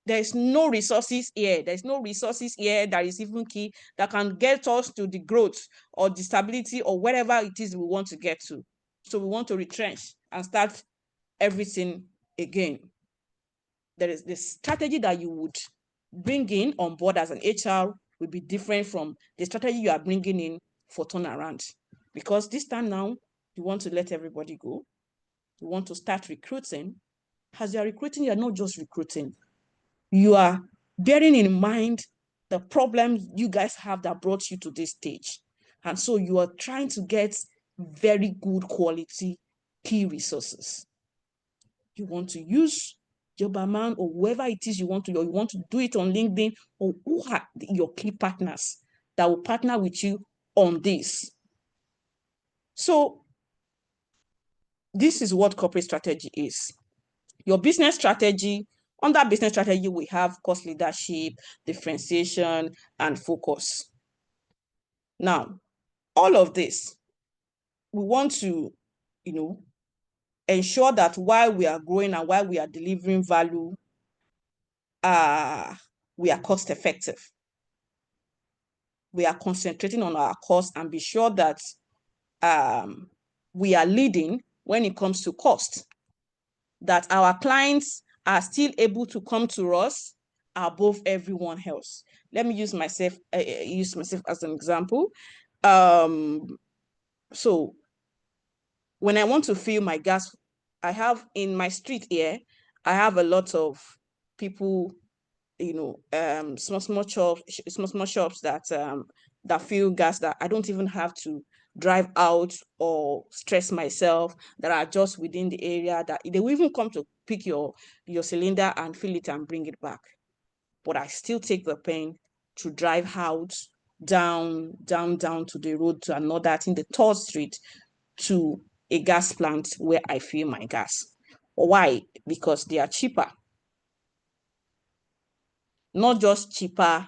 there's no resources here. There's no resources here that is even key that can get us to the growth or the stability or whatever it is we want to get to. So we want to retrench and start everything again. There is the strategy that you would bring in on board as an HR will be different from the strategy you are bringing in for turnaround. Because this time now, you want to let everybody go. You want to start recruiting. As you're recruiting, you're not just recruiting. You are bearing in mind the problems you guys have that brought you to this stage. And so you are trying to get very good quality key resources. You want to use Jobberman or whoever it is you want to, or you want to do it on LinkedIn, or who are your key partners that will partner with you on this. So this is what corporate strategy is. Your business strategy, under business strategy, we have cost leadership, differentiation, and focus. Now, all of this, we want to, ensure that while we are growing and while we are delivering value, we are cost effective. We are concentrating on our cost and be sure that we are leading when it comes to cost, that our clients are still able to come to us above everyone else. Let me use myself as an example. So when I want to fill my gas, I have in my street here, I have a lot of people, small shops that fill gas that I don't even have to drive out or stress myself, that are just within the area, that they will even come to pick your cylinder and fill it and bring it back. But I still take the pain to drive out down to the road to another, in the 3rd street, to a gas plant where I fill my gas. Why? Because they are cheaper. Not just cheaper,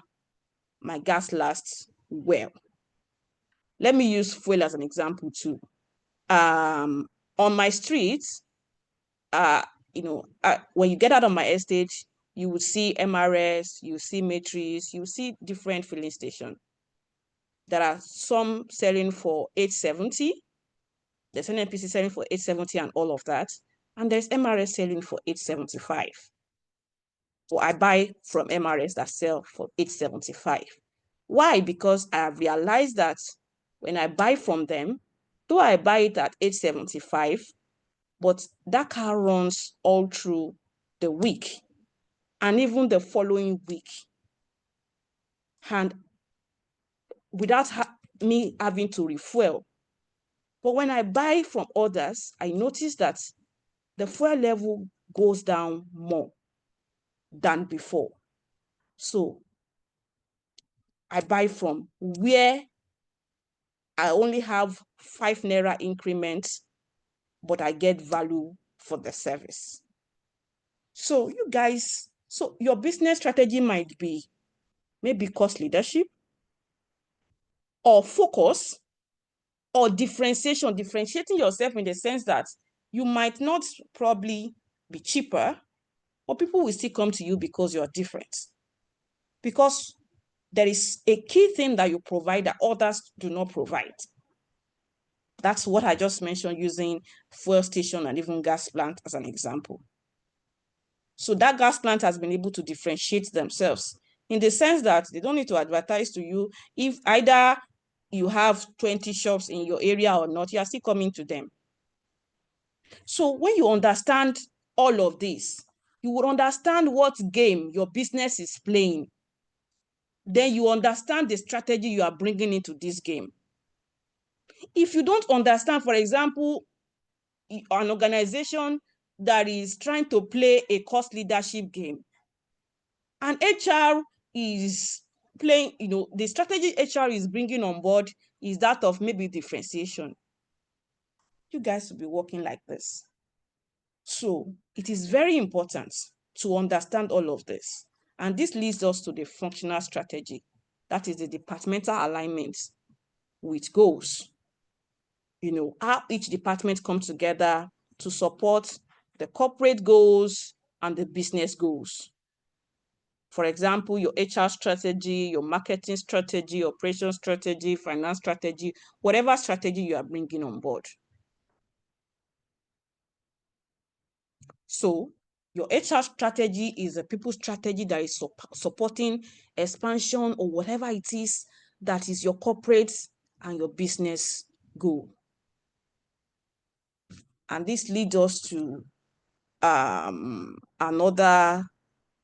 my gas lasts well. Let me use fuel as an example too. On my street, when you get out of my estate, you would see MRS, you see Matrix, you see different filling stations. There are some selling for 870. There's NNPC selling for 870 and all of that. And there's MRS selling for 875. So I buy from MRS that sell for 875. Why? Because I have realized that when I buy from them, though I buy it at 875, but that car runs all through the week and even the following week. And without me having to refuel. But when I buy from others, I notice that the fuel level goes down more than before. So I buy from where I only have 5 Naira increments, but I get value for the service. So you guys, so your business strategy might be maybe cost leadership or focus or differentiating yourself in the sense that you might not probably be cheaper, but people will still come to you because you're different. Because there is a key thing that you provide that others do not provide. That's what I just mentioned using fuel station and even gas plant as an example. So that gas plant has been able to differentiate themselves in the sense that they don't need to advertise to you. If either you have 20 shops in your area or not, you are still coming to them. So when you understand all of this, you will understand what game your business is playing. Then you understand the strategy you are bringing into this game. If you don't understand, for example, an organization that is trying to play a cost leadership game, and HR is playing, the strategy HR is bringing on board is that of maybe differentiation. You guys will be working like this. So it is very important to understand all of this. And this leads us to the functional strategy. That is the departmental alignment with goals. How each department comes together to support the corporate goals and the business goals. For example, your HR strategy, your marketing strategy, operation strategy, finance strategy, whatever strategy you are bringing on board. So your HR strategy is a people strategy that is supporting expansion or whatever it is that is your corporate and your business goal. And this leads us to another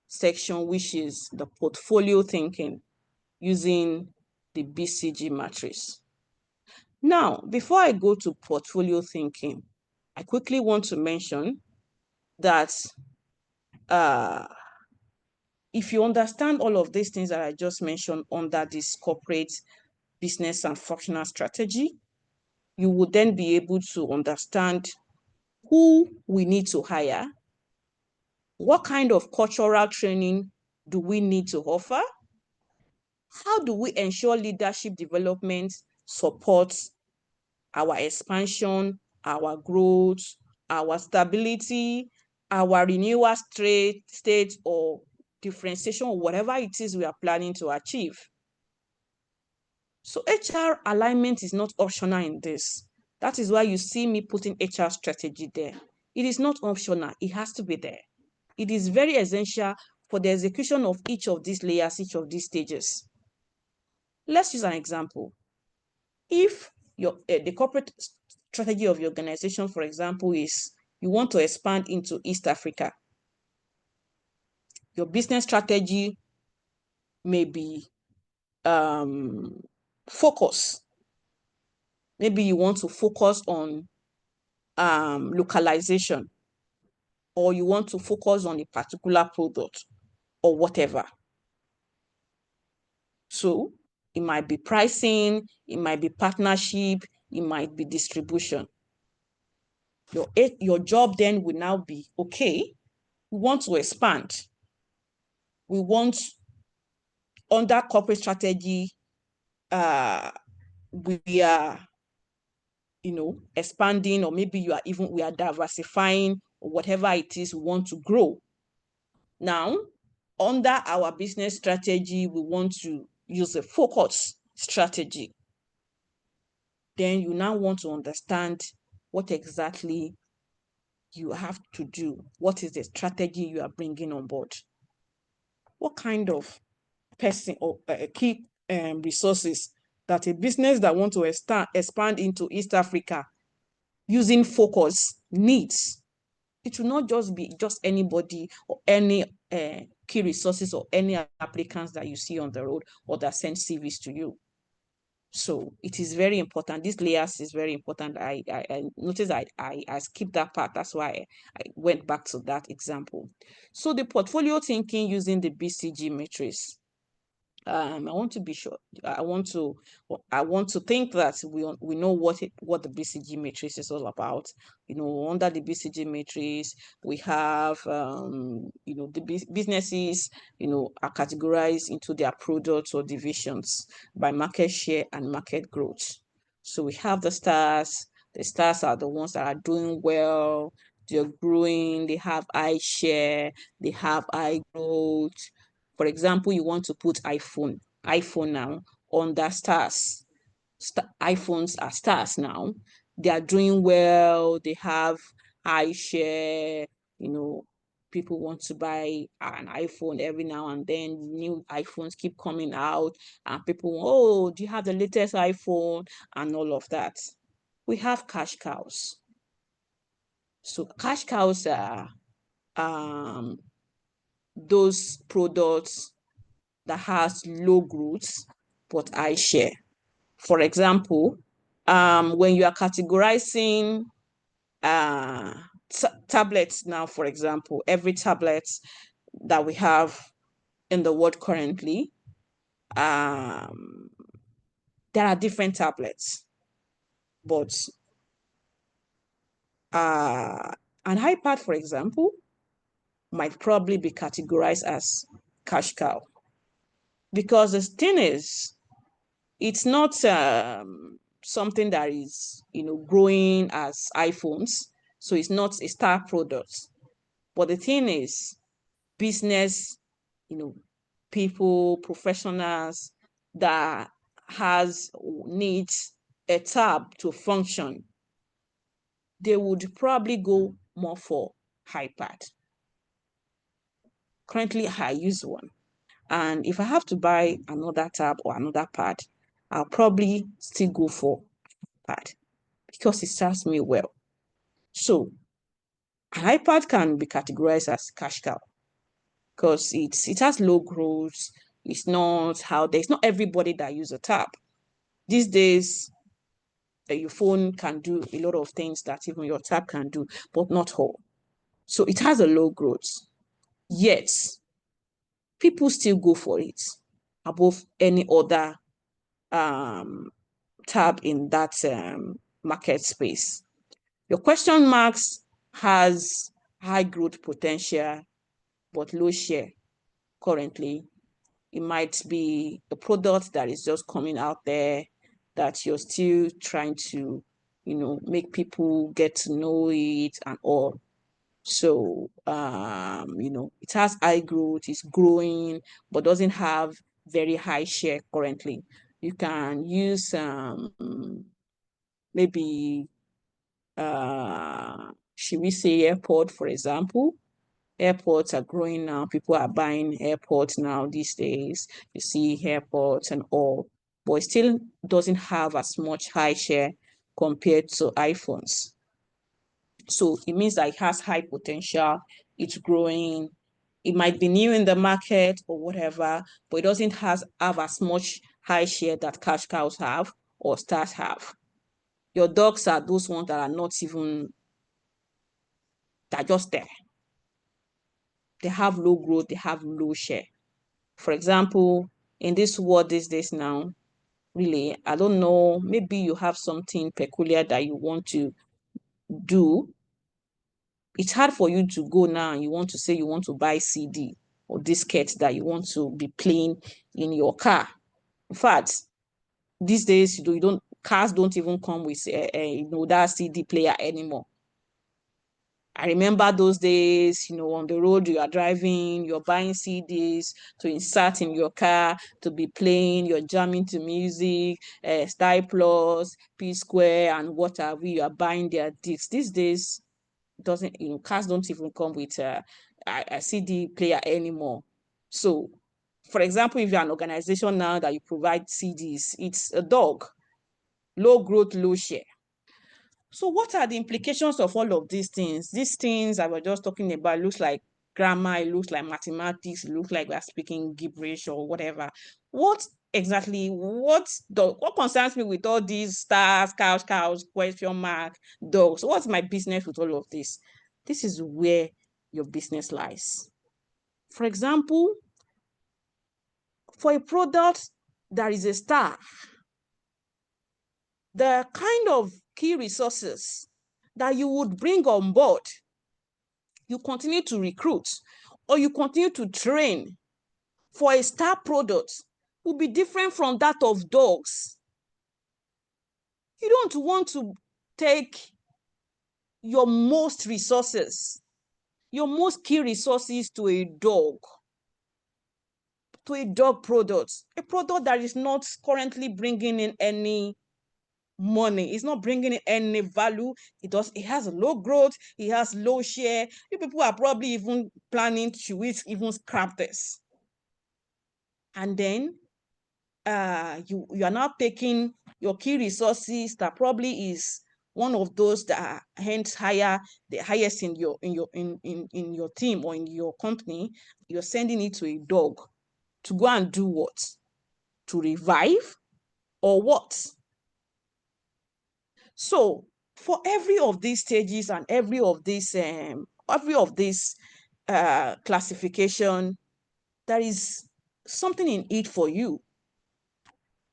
section, which is the portfolio thinking using the BCG matrix. Now, before I go to portfolio thinking, I quickly want to mention that if you understand all of these things that I just mentioned under this corporate business and functional strategy, you would then be able to understand who we need to hire, what kind of cultural training do we need to offer, how do we ensure leadership development supports our expansion, our growth, our stability, our renewal state or differentiation, or whatever it is we are planning to achieve. So HR alignment is not optional in this. That is why you see me putting HR strategy there. It is not optional. It has to be there. It is very essential for the execution of each of these layers, each of these stages. Let's use an example. If the corporate strategy of your organization, for example, is you want to expand into East Africa, your business strategy may be focus. Maybe you want to focus on localization, or you want to focus on a particular product or whatever. So it might be pricing, it might be partnership, it might be distribution. Your job then will now be, okay, we want to expand. We want, under corporate strategy, we are, expanding, or maybe we are diversifying, or whatever it is we want to grow. Now, under our business strategy, we want to use a focus strategy. Then you now want to understand what exactly you have to do. What is the strategy you are bringing on board? What kind of person or key resources that a business that want to expand into East Africa using focus needs? It will not just be just anybody or any key resources or any applicants that you see on the road or that send CVs to you. So it is very important. This layers is very important. I noticed I skipped that part. That's why I went back to that example. So the portfolio thinking using the BCG matrix. I want to be sure. I want to think that we know what the BCG matrix is all about. Under the BCG matrix, we have the businesses are categorized into their products or divisions by market share and market growth. So we have the stars. The stars are the ones that are doing well. They're growing. They have high share. They have high growth. For example, you want to put iPhone now under stars. iPhones are stars now. They are doing well. They have high share. People want to buy an iPhone every now and then. New iPhones keep coming out, and people, oh, do you have the latest iPhone? And all of that. We have cash cows. So cash cows are those products that has low growth but high share. For example, when you are categorizing tablets now, for example, every tablet that we have in the world currently, there are different tablets, but an iPad, for example, might probably be categorized as cash cow, because the thing is, it's not something that is growing as iPhones, so it's not a star product. But the thing is, business, people, professionals that needs a tab to function, they would probably go more for iPad. Currently, I use one, and if I have to buy another tab or another pad, I'll probably still go for iPad because it serves me well. So an iPad can be categorized as cash cow because it has low growth. It's not there's not everybody that use a tab. These days, your phone can do a lot of things that even your tab can do, but not all. So it has a low growth. Yet, people still go for it above any other tab in that market space. Your question marks has high growth potential, but low share currently. It might be a product that is just coming out there that you're still trying to, make people get to know it and all. So, it has high growth, it's growing, but doesn't have very high share currently. You can use maybe should we say airport, for example. Airports are growing now. People are buying airports now these days. You see airports and all, but it still doesn't have as much high share compared to iPhones. So it means that it has high potential. It's growing. It might be new in the market or whatever, but it doesn't have as much high share that cash cows have or stars have. Your dogs are those ones that are not even, they're just there. They have low growth, they have low share. For example, in this world these days now, really, I don't know, maybe you have something peculiar that you want to do. It's hard for you to go now and you want to say you want to buy CD or disket that you want to be playing in your car. In fact, these days, cars don't even come with that CD player anymore. I remember those days, on the road you are driving, you're buying CDs to insert in your car, to be playing, you're jamming to music, Style Plus, P Square, and what have you are buying their discs. These days, doesn't, cars don't even come with a CD player anymore. So, for example, if you're an organization now that you provide CDs, it's a dog, low growth, low share. So what are the implications of all of these things? These things I was just talking about looks like grammar, it looks like mathematics, it looks like we're speaking gibberish or whatever. What exactly, what concerns me with all these stars, cows, question mark, dogs? What's my business with all of this? This is where your business lies. For example, for a product that is a star, the kind of key resources that you would bring on board, you continue to recruit or you continue to train for a star product will be different from that of dogs. You don't want to take your most resources, your most key resources to a dog product, a product that is not currently bringing in any money. It's not bringing in any value. It has a low growth. It has low share. You people are probably even planning to even scrap this. And then you are now taking your key resources that probably is one of those that are hence the highest in your team or in your company. You're sending it to a dog to go and do what? To revive or what? So for every of these stages and every of this classification, there is something in it for you.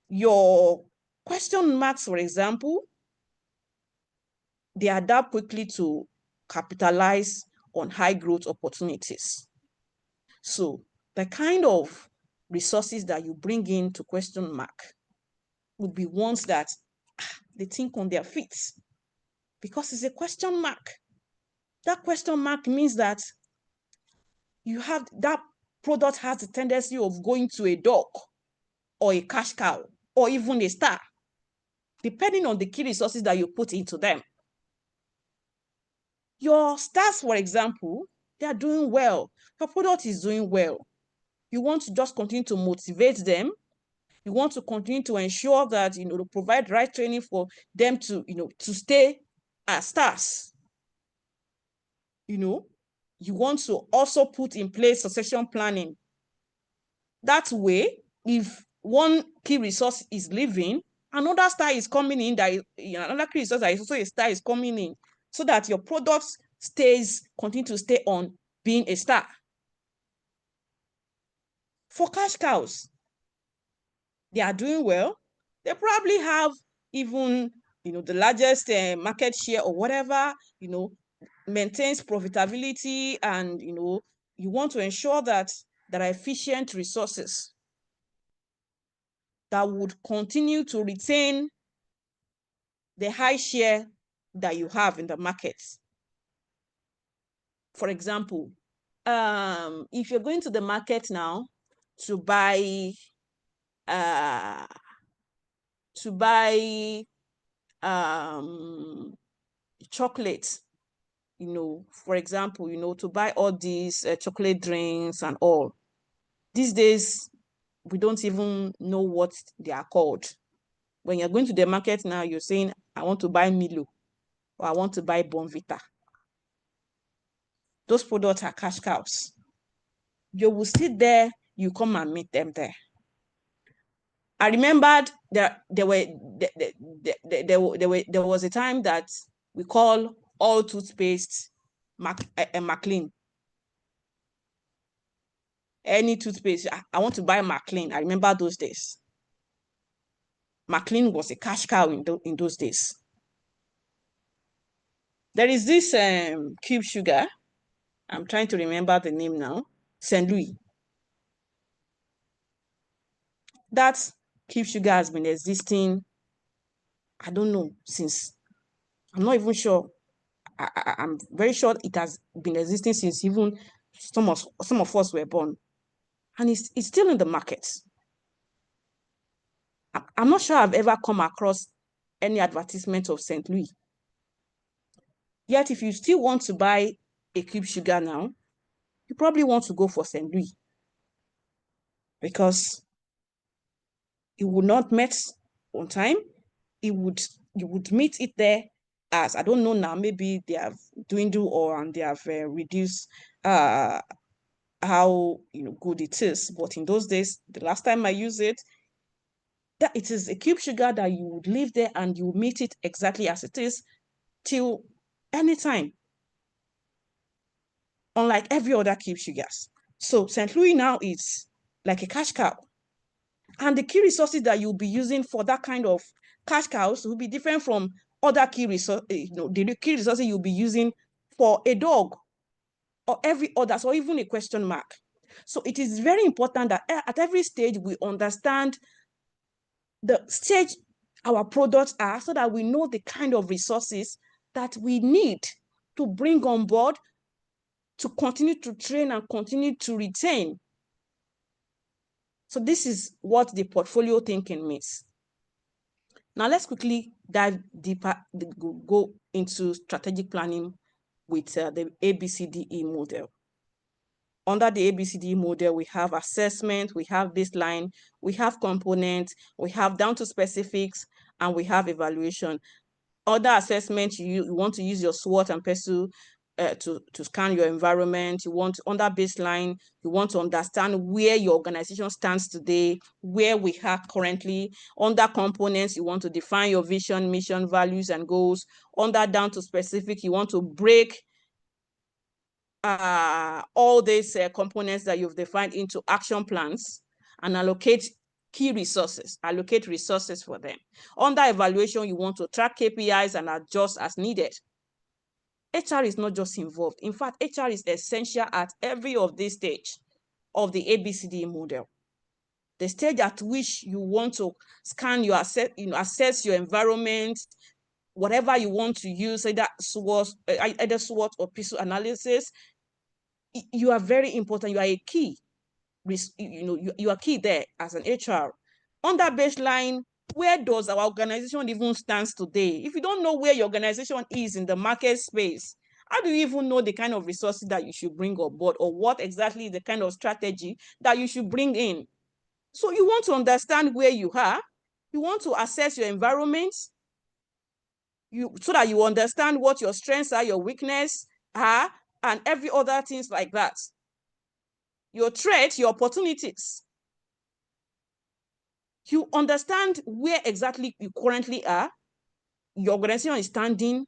Your question marks, for example, they adapt quickly to capitalize on high growth opportunities. So the kind of resources that you bring in to question mark would be ones that they think on their feet, because it's a question mark. That question mark means that that product has the tendency of going to a dog or a cash cow or even a star, depending on the key resources that you put into them. Your stars, for example, they are doing well. Your product is doing well. You want to just continue to motivate them. You want to continue to ensure that, to provide right training for them to, to stay as stars. You want to also put in place succession planning. That way, if one key resource is leaving, another star is coming in, another key resource that is also a star is coming in, so that your product continue to stay on being a star. For cash cows, they are doing well. They probably have even, the largest market share or whatever, maintains profitability, and, you want to ensure that there are efficient resources that would continue to retain the high share that you have in the market. For example, if you're going to the market now to buy chocolate, for example, to buy all these chocolate drinks and all. These days, we don't even know what they are called. When you're going to the market now, you're saying, I want to buy Milo, or I want to buy Bonvita. Those products are cash cows. You will sit there, you come and meet them there. I remembered there was a time that we call all toothpaste Maclean. Any toothpaste, I want to buy Maclean. I remember those days. Maclean was a cash cow in those days. There is this cube sugar. I'm trying to remember the name now. St. Louis. That cube sugar has been existing, I don't know, since, I'm not even sure. I'm very sure it has been existing since even some of us were born, and it's still in the market. I'm not sure I've ever come across any advertisement of St. Louis. Yet, if you still want to buy a cube sugar now, you probably want to go for St. Louis because it would not meet on time. You would meet it there as, I don't know now, maybe they have dwindled and they have reduced how good it is. But in those days, the last time I used it, that it is a cube sugar that you would leave there and you meet it exactly as it is till anytime, unlike every other cube sugars. So St. Louis now is like a cash cow. And the key resources that you'll be using for that kind of cash cows will be different from other key resources, the key resources you'll be using for a dog or every other, or even a question mark. So it is very important that at every stage we understand the stage our products are so that we know the kind of resources that we need to bring on board to continue to train and continue to retain. So this is what the portfolio thinking means. Now let's quickly dive deeper, go into strategic planning with the ABCDE model. Under the ABCDE model, we have assessment, we have baseline, we have components, we have down to specifics, and we have evaluation. Other assessment, you want to use your SWOT and PESU to scan your environment. You want, under baseline, you want to understand where your organization stands today, where we are currently. Under components, you want to define your vision, mission, values, and goals. Under down to specific, you want to break all these components that you've defined into action plans and allocate key resources, allocate resources for them. Under evaluation, you want to track KPIs and adjust as needed. HR is not just involved. In fact, HR is essential at every of this stage of the ABCD model. The stage at which you want to scan your assess your environment, whatever you want to use, either SWOT or PESU analysis, you are very important. You are a key. You are key there as an HR. Under baseline, where does our organization even stands today? If you don't know where your organization is in the market space, how do you even know the kind of resources that you should bring on board, or what exactly is the kind of strategy that you should bring in? So you want to understand where you are. You want to assess your environment so that you understand what your strengths are, your weaknesses are, and every other things like that. Your threats, your opportunities. You understand where exactly you currently are, your organization is standing.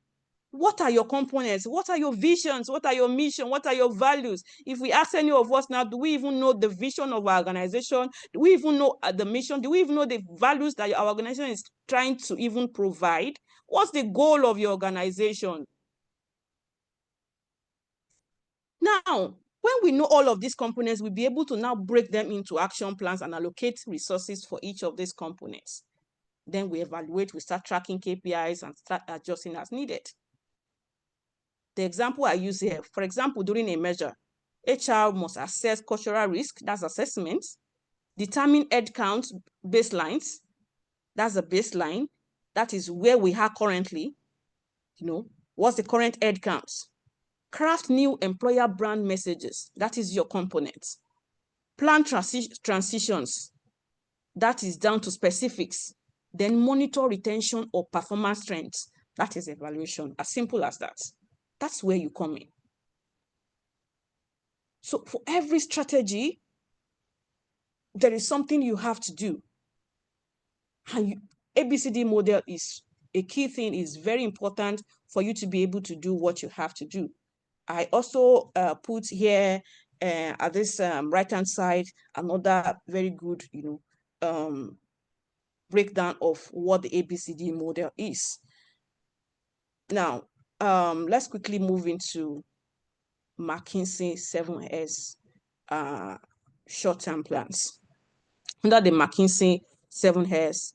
What are your components? What are your visions? What are your mission? What are your values? If we ask any of us now, do we even know the vision of our organization? Do we even know the mission? Do we even know the values that our organization is trying to even provide? What's the goal of your organization? Now, when we know all of these components, we'll be able to now break them into action plans and allocate resources for each of these components. Then we evaluate, we start tracking KPIs and start adjusting as needed. The example I use here, for example, during a measure, HR must assess cultural risk, that's assessment, determine head count baselines, that's a baseline, that is where we are currently, what's the current head counts. Craft new employer brand messages, that is your component. Plan transitions, that is down to specifics. Then monitor retention or performance trends, that is evaluation, as simple as that. That's where you come in. So for every strategy, there is something you have to do. And ABCD model is a key thing, is very important for you to be able to do what you have to do. I also put here at this right-hand side another very good, breakdown of what the ABCD model is. Now, let's quickly move into McKinsey 7S short-term plans. Under the McKinsey 7S,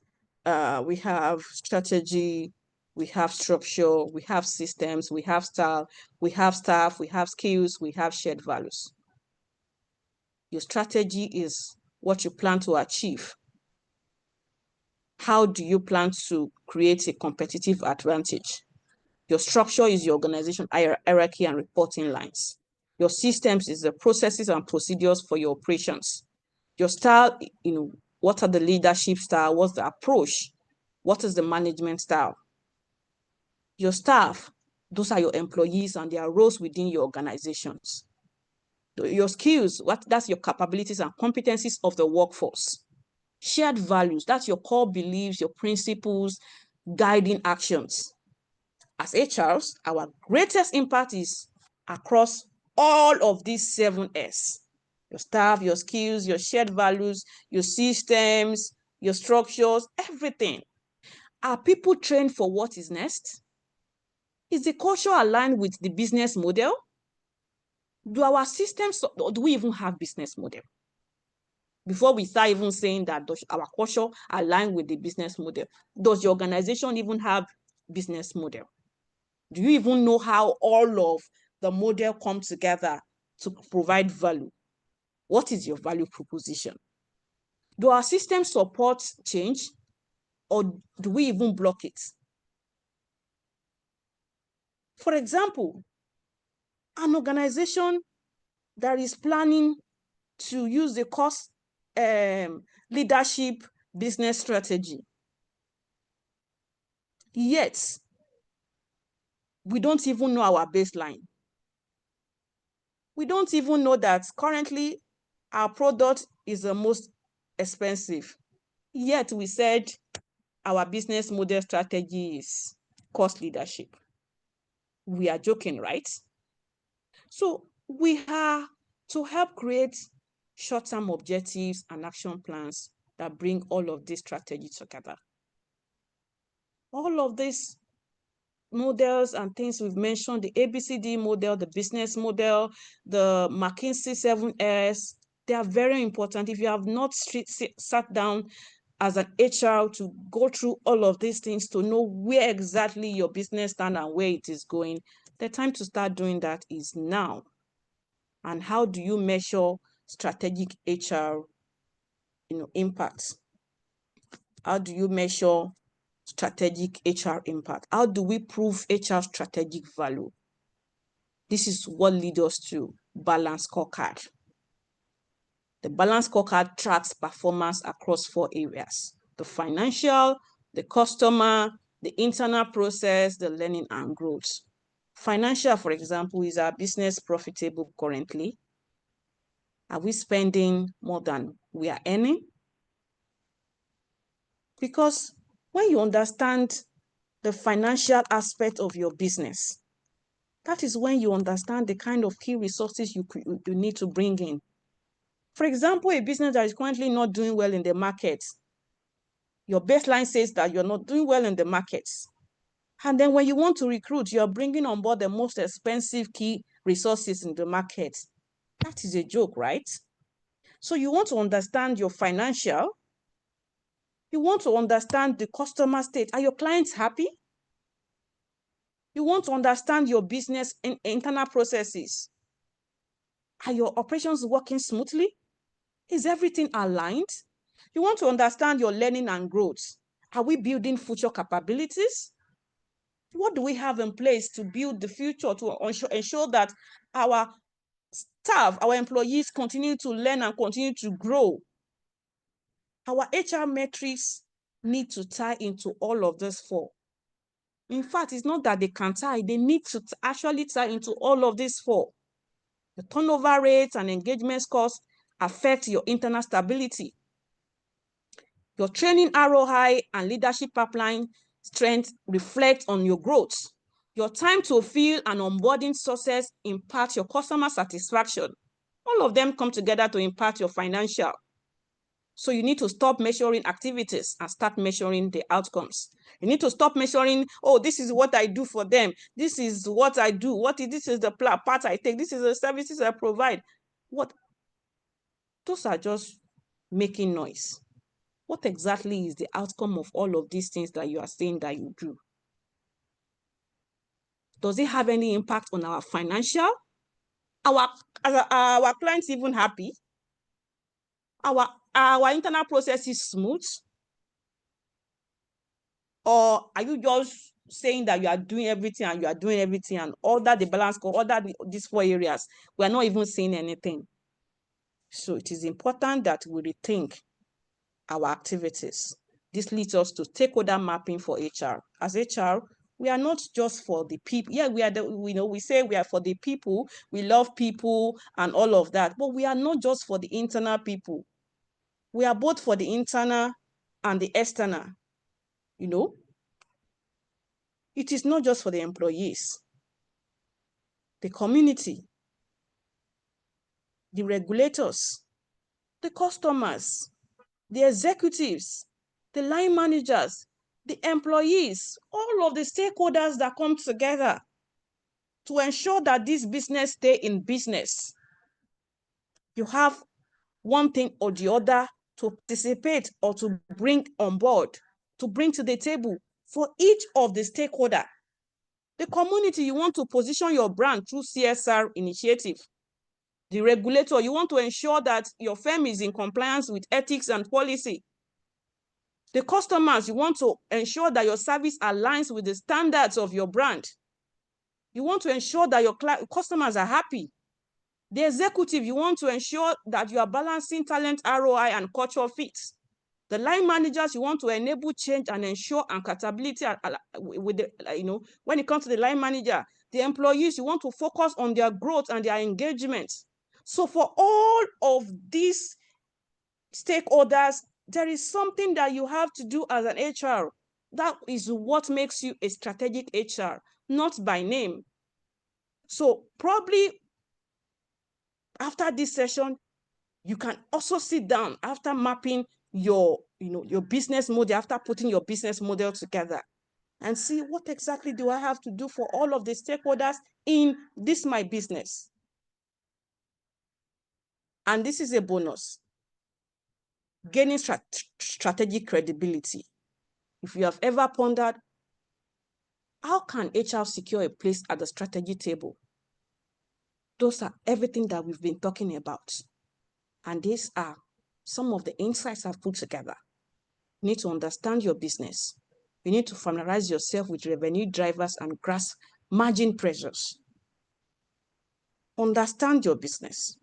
we have strategy, we have structure, we have systems, we have style, we have staff, we have skills, we have shared values. Your strategy is what you plan to achieve. How do you plan to create a competitive advantage? Your structure is your organization hierarchy and reporting lines. Your systems is the processes and procedures for your operations. Your style, what are the leadership style? What's the approach? What is the management style? Your staff, those are your employees and their roles within your organizations. Your skills, that's your capabilities and competencies of the workforce. Shared values, that's your core beliefs, your principles, guiding actions. As HRs, our greatest impact is across all of these 7 S. Your staff, your skills, your shared values, your systems, your structures, everything. Are people trained for what is next? Is the culture aligned with the business model? Do our systems, do we even have business model? Before we start even saying that does our culture align with the business model, does your organization even have business model? Do you even know how all of the model come together to provide value? What is your value proposition? Do our systems support change, or do we even block it? For example, an organization that is planning to use the cost leadership business strategy, yet we don't even know our baseline. We don't even know that currently our product is the most expensive. Yet we said our business model strategy is cost leadership. We are joking, right? So we are to help create short-term objectives and action plans that bring all of this strategy together. All of these models and things we've mentioned, the ABCD model, the business model, the McKinsey 7S, they are very important. If you have not sat down as an HR to go through all of these things to know where exactly your business stands and where it is going, the time to start doing that is now. And how do you measure strategic HR impact? How do you measure strategic HR impact? How do we prove HR strategic value? This is what leads us to Balanced Scorecard. The Balanced Scorecard tracks performance across 4 areas: the financial, the customer, the internal process, the learning and growth. Financial, for example, is our business profitable currently? Are we spending more than we are earning? Because when you understand the financial aspect of your business, that is when you understand the kind of key resources you need to bring in. For example, a business that is currently not doing well in the market, your baseline says that you're not doing well in the markets. And then when you want to recruit, you're bringing on board the most expensive key resources in the market. That is a joke, right? So you want to understand your financial, you want to understand the customer state. Are your clients happy? You want to understand your business internal processes. Are your operations working smoothly? Is everything aligned? You want to understand your learning and growth. Are we building future capabilities? What do we have in place to build the future, to ensure that our staff, our employees continue to learn and continue to grow? Our HR metrics need to tie into all of these 4. In fact, it's not that they can tie, they need to actually tie into all of these 4. The turnover rates and engagement scores affect your internal stability. Your training ROI and leadership pipeline strength reflect on your growth. Your time to fill and onboarding success impact your customer satisfaction. All of them come together to impact your financial. So you need to stop measuring activities and start measuring the outcomes. You need to stop measuring, oh, this is what I do for them. This is what I do. This is the part I take. This is the services I provide. Those are just making noise. What exactly is the outcome of all of these things that you are saying that you do? Does it have any impact on our financial? Our clients even happy? Our internal process is smooth? Or are you just saying that you are doing everything and you are doing everything and order the balance, order these 4 areas? We are not even seeing anything. So it is important that we rethink our activities. This leads us to stakeholder mapping for HR. As HR, we are not just for the people. Yeah, we say we are for the people, we love people and all of that, but we are not just for the internal people. We are both for the internal and the external. It is not just for the employees, the community, the regulators, the customers, the executives, the line managers, the employees, all of the stakeholders that come together to ensure that this business stay in business. You have one thing or the other to participate or to bring on board, to bring to the table for each of the stakeholder. The community, you want to position your brand through CSR initiative. The regulator, you want to ensure that your firm is in compliance with ethics and policy. The customers, you want to ensure that your service aligns with the standards of your brand. You want to ensure that your customers are happy. The executive, you want to ensure that you are balancing talent ROI and culture fit. The line managers, you want to enable change and ensure accountability with the, when it comes to the line manager. The employees, you want to focus on their growth and their engagement. So for all of these stakeholders, there is something that you have to do as an HR. That is what makes you a strategic HR, not by name. So probably after this session, you can also sit down after mapping your business model, after putting your business model together, and see what exactly do I have to do for all of the stakeholders in this my business. And this is a bonus. Gaining strategic credibility. If you have ever pondered, how can HR secure a place at the strategy table? Those are everything that we've been talking about. And these are some of the insights I've put together. You need to understand your business. You need to familiarize yourself with revenue drivers and grasp margin pressures. Understand your business.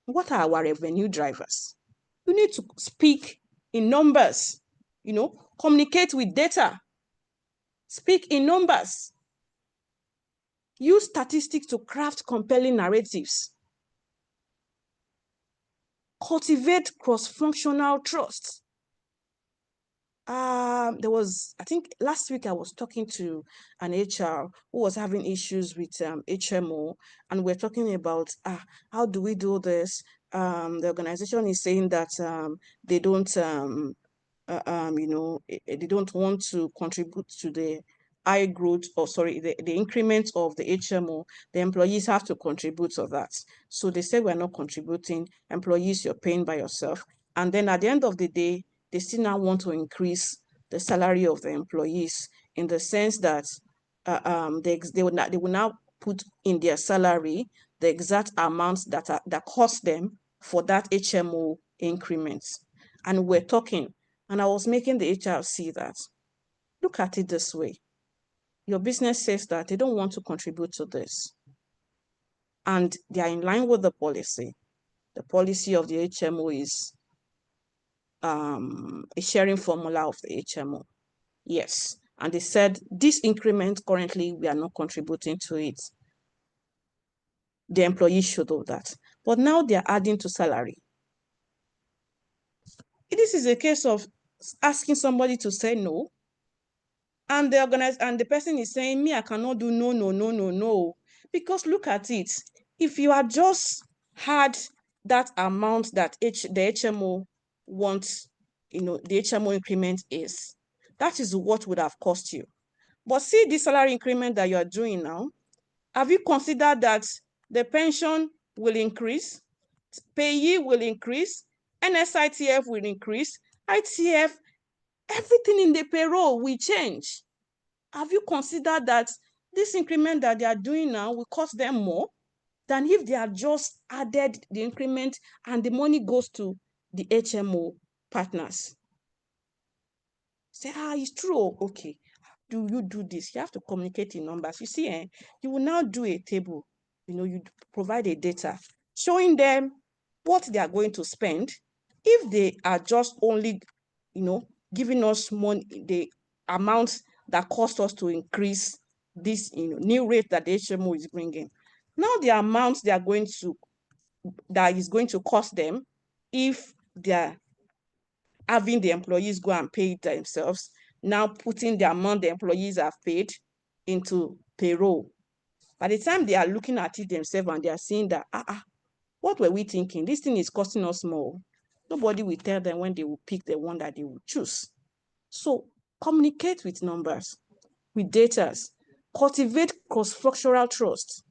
What are our revenue drivers? You need to speak in numbers, communicate with data. Speak in numbers. Use statistics to craft compelling narratives. Cultivate cross-functional trust. There was, I think last week I was talking to an HR who was having issues with HMO, and we're talking about how do we do this? The organization is saying that they don't they don't want to contribute to the high growth, or sorry, the increment of the HMO. The employees have to contribute to that. So they say, we're not contributing. Employees, you're paying by yourself. And then at the end of the day, they still now want to increase the salary of the employees, in the sense that they will now put in their salary the exact amounts that cost them for that HMO increments. And we're talking, and I was making the HR see that, look at it this way. Your business says that they don't want to contribute to this, and they are in line with the policy. The policy of the HMO is a sharing formula of the HMO. Yes. And they said, this increment currently, we are not contributing to it. The employees should know that. But now they're adding to salary. This is a case of asking somebody to say no. And the person is saying, me, I cannot do no. Because look at it. If you had just had that amount that the HMO wants, the HMO increment is, that is what would have cost you. But see the salary increment that you are doing now. Have you considered that the pension will increase, payee will increase, NSITF will increase, ITF, everything in the payroll will change? Have you considered that this increment that they are doing now will cost them more than if they had just added the increment and the money goes to the HMO partners. Say, it's true. Okay, do you do this? You have to communicate in numbers. You see, you will now do a table. You provide a data showing them what they are going to spend. If they are just only, giving us money, the amount that cost us to increase this, new rate that the HMO is bringing. Now the amount that is going to cost them if they're having the employees go and pay it themselves, now putting the amount the employees have paid into payroll. By the time they are looking at it themselves and they are seeing that, what were we thinking? This thing is costing us more. Nobody will tell them when they will pick the one that they will choose. So communicate with numbers, with data, cultivate cross-functional trust,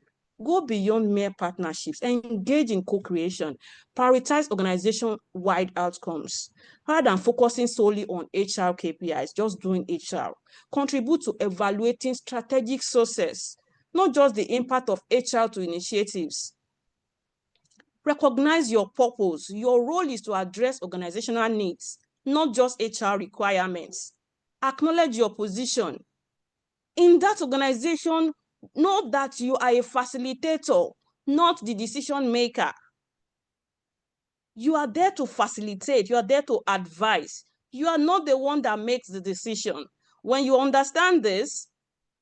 go beyond mere partnerships, engage in co-creation, prioritize organization-wide outcomes. Rather than focusing solely on HR KPIs, just doing HR, contribute to evaluating strategic success, not just the impact of HR to initiatives. Recognize your purpose. Your role is to address organizational needs, not just HR requirements. Acknowledge your position. In that organization, know that you are a facilitator, not the decision maker. You are there to facilitate. You are there to advise. You are not the one that makes the decision. When you understand this,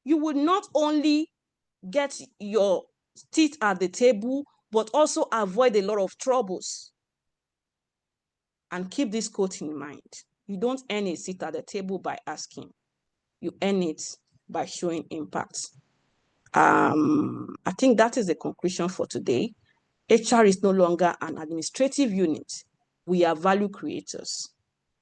you will not only get your seat at the table, but also avoid a lot of troubles. And keep this quote in mind. You don't earn a seat at the table by asking. You earn it by showing impact. I think that is the conclusion for today. HR is no longer an administrative unit. We are value creators,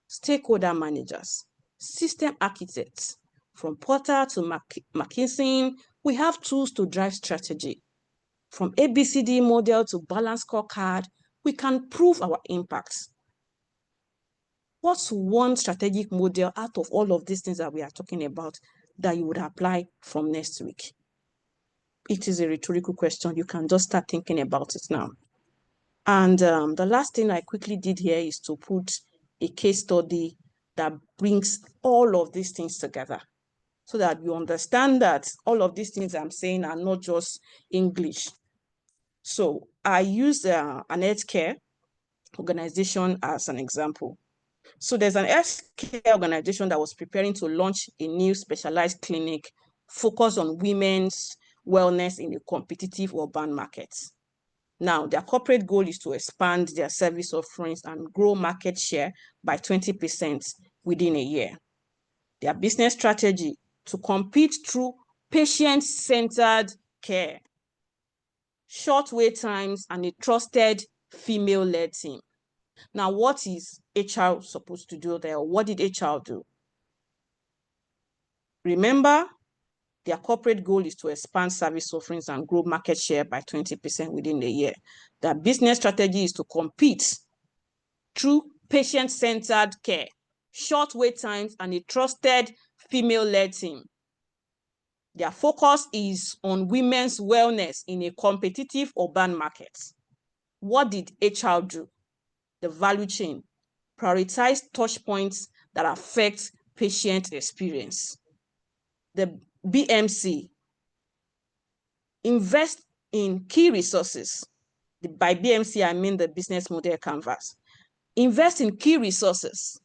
stakeholder managers, system architects. From Porter to McKinsey, we have tools to drive strategy. From ABCD model to balanced scorecard, we can prove our impacts. What's one strategic model out of all of these things that we are talking about that you would apply from next week? It is a rhetorical question. You can just start thinking about it now. And the last thing I quickly did here is to put a case study that brings all of these things together so that you understand that all of these things I'm saying are not just English. So I used an healthcare organization as an example. So there's an healthcare organization that was preparing to launch a new specialized clinic focused on women's wellness in a competitive urban market. Now, their corporate goal is to expand their service offerings and grow market share by 20% within a year. Their business strategy to compete through patient-centered care, short wait times, and a trusted female-led team. Now, what is HR supposed to do there? What did HR do? Remember, their corporate goal is to expand service offerings and grow market share by 20% within the year. Their business strategy is to compete through patient-centered care, short wait times, and a trusted female-led team. Their focus is on women's wellness in a competitive urban market. What did HR do? The value chain. Prioritize touch points that affect patient experience. The BMC. Invest in key resources. By BMC, I mean the business model canvas. Invest in key resources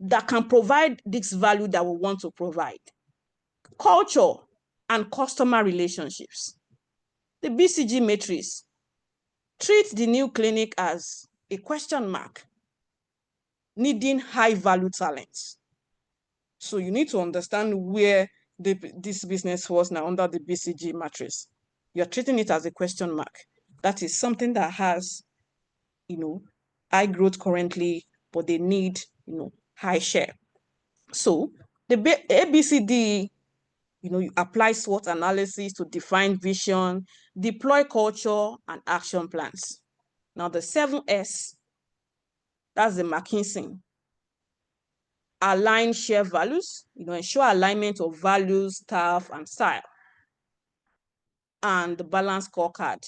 that can provide this value that we want to provide. Culture and customer relationships. The BCG matrix. Treat the new clinic as a question mark, needing high value talents. So you need to understand where this business was now under the BCG matrix. You're treating it as a question mark. That is something that has, high growth currently, but they need, high share. So the ABCD, you apply SWOT analysis to define vision, deploy culture and action plans. Now the 7S, that's the McKinsey. Align share values, ensure alignment of values, staff, and style. and the balance scorecard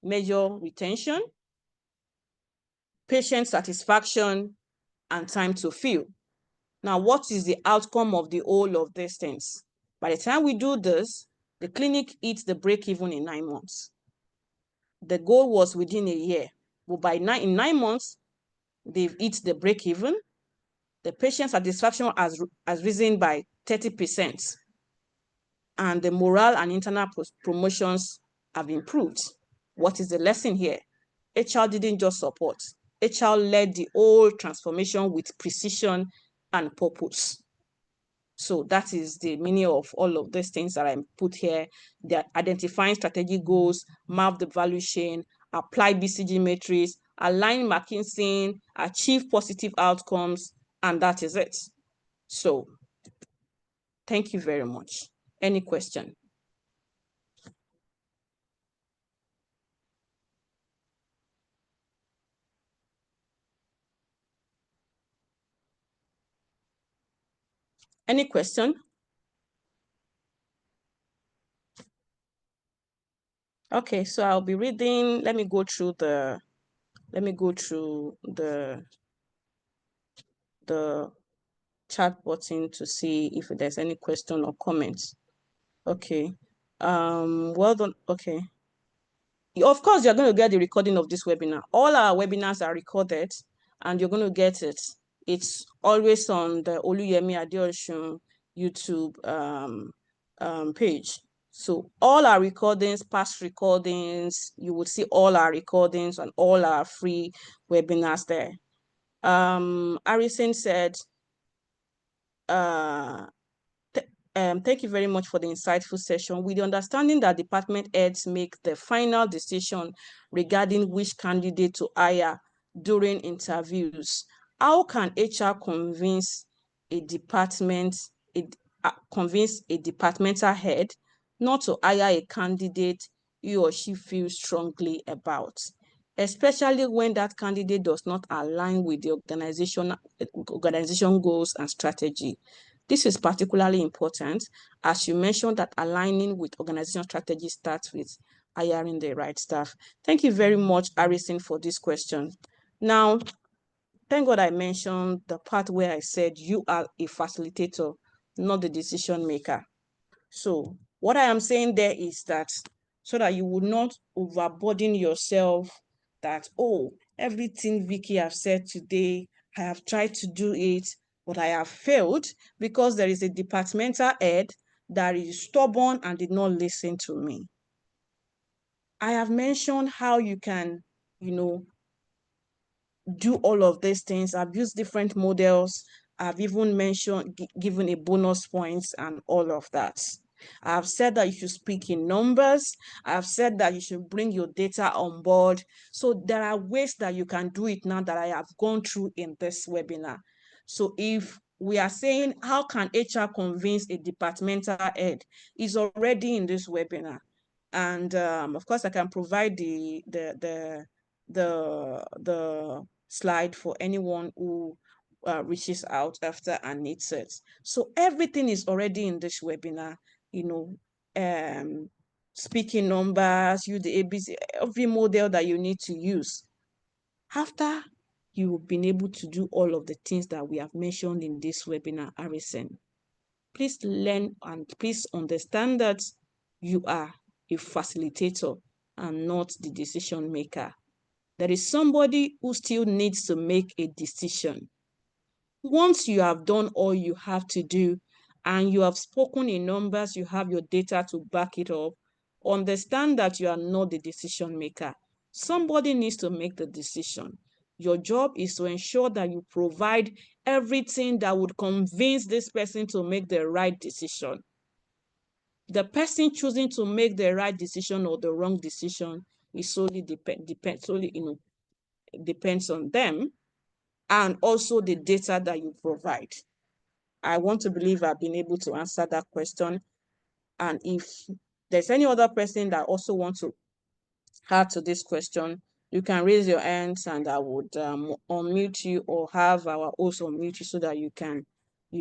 measure retention, patient satisfaction, and time to fill. Now, what is the outcome of the whole of these things? By the time we do this, the clinic hits the break-even in 9 months. The goal was within a year, but in 9 months, they've hit the break-even. The patient satisfaction has risen by 30%, and the morale and internal promotions have improved. What is the lesson here? HR didn't just support. HR led the whole transformation with precision and purpose. So that is the meaning of all of these things that I put here. They're identifying strategic goals, map the value chain, apply BCG matrix, align McKinsey, achieve positive outcomes, and that is it. So thank you very much. Any question? Any question? Okay, so I'll be reading. Let me go through the chat button to see if there's any question or comments. Okay. Well done. Okay. Of course, you're going to get the recording of this webinar. All our webinars are recorded and you're going to get it. It's always on the Oluyemi Adeosun YouTube page. So all our recordings, past recordings, you will see all our recordings and all our free webinars there. Harrison said, thank you very much for the insightful session. With the understanding that department heads make the final decision regarding which candidate to hire during interviews, how can HR convince a departmental head not to hire a candidate he or she feels strongly about, especially when that candidate does not align with the organization goals and strategy? This is particularly important, as you mentioned that aligning with organizational strategy starts with hiring the right staff. Thank you very much, Harrison, for this question. Now, thank God I mentioned the part where I said you are a facilitator, not the decision maker. So what I am saying there is that so that you would not overburden yourself that, oh, everything Vicky has said today, I have tried to do it, but I have failed because there is a departmental head that is stubborn and did not listen to me. I have mentioned how you can, do all of these things. I've used different models. I've even mentioned given a bonus points and all of that. I've said that you should speak in numbers. I've said that you should bring your data on board. So there are ways that you can do it now that I have gone through in this webinar. So if we are saying, how can HR convince a departmental head, is already in this webinar. And of course, I can provide the slide for anyone who reaches out after and needs it. So everything is already in this webinar, speaking numbers, the ABC, every model that you need to use. After you've been able to do all of the things that we have mentioned in this webinar, Harrison, please learn and please understand that you are a facilitator and not the decision maker. There is somebody who still needs to make a decision. Once you have done all you have to do and you have spoken in numbers, you have your data to back it up, understand that you are not the decision maker. Somebody needs to make the decision. Your job is to ensure that you provide everything that would convince this person to make the right decision. The person choosing to make the right decision or the wrong decision is solely depends on them, and also the data that you provide. I want to believe I've been able to answer that question. And if there's any other person that also wants to add to this question, you can raise your hands and I would unmute you or have our host unmute you so that you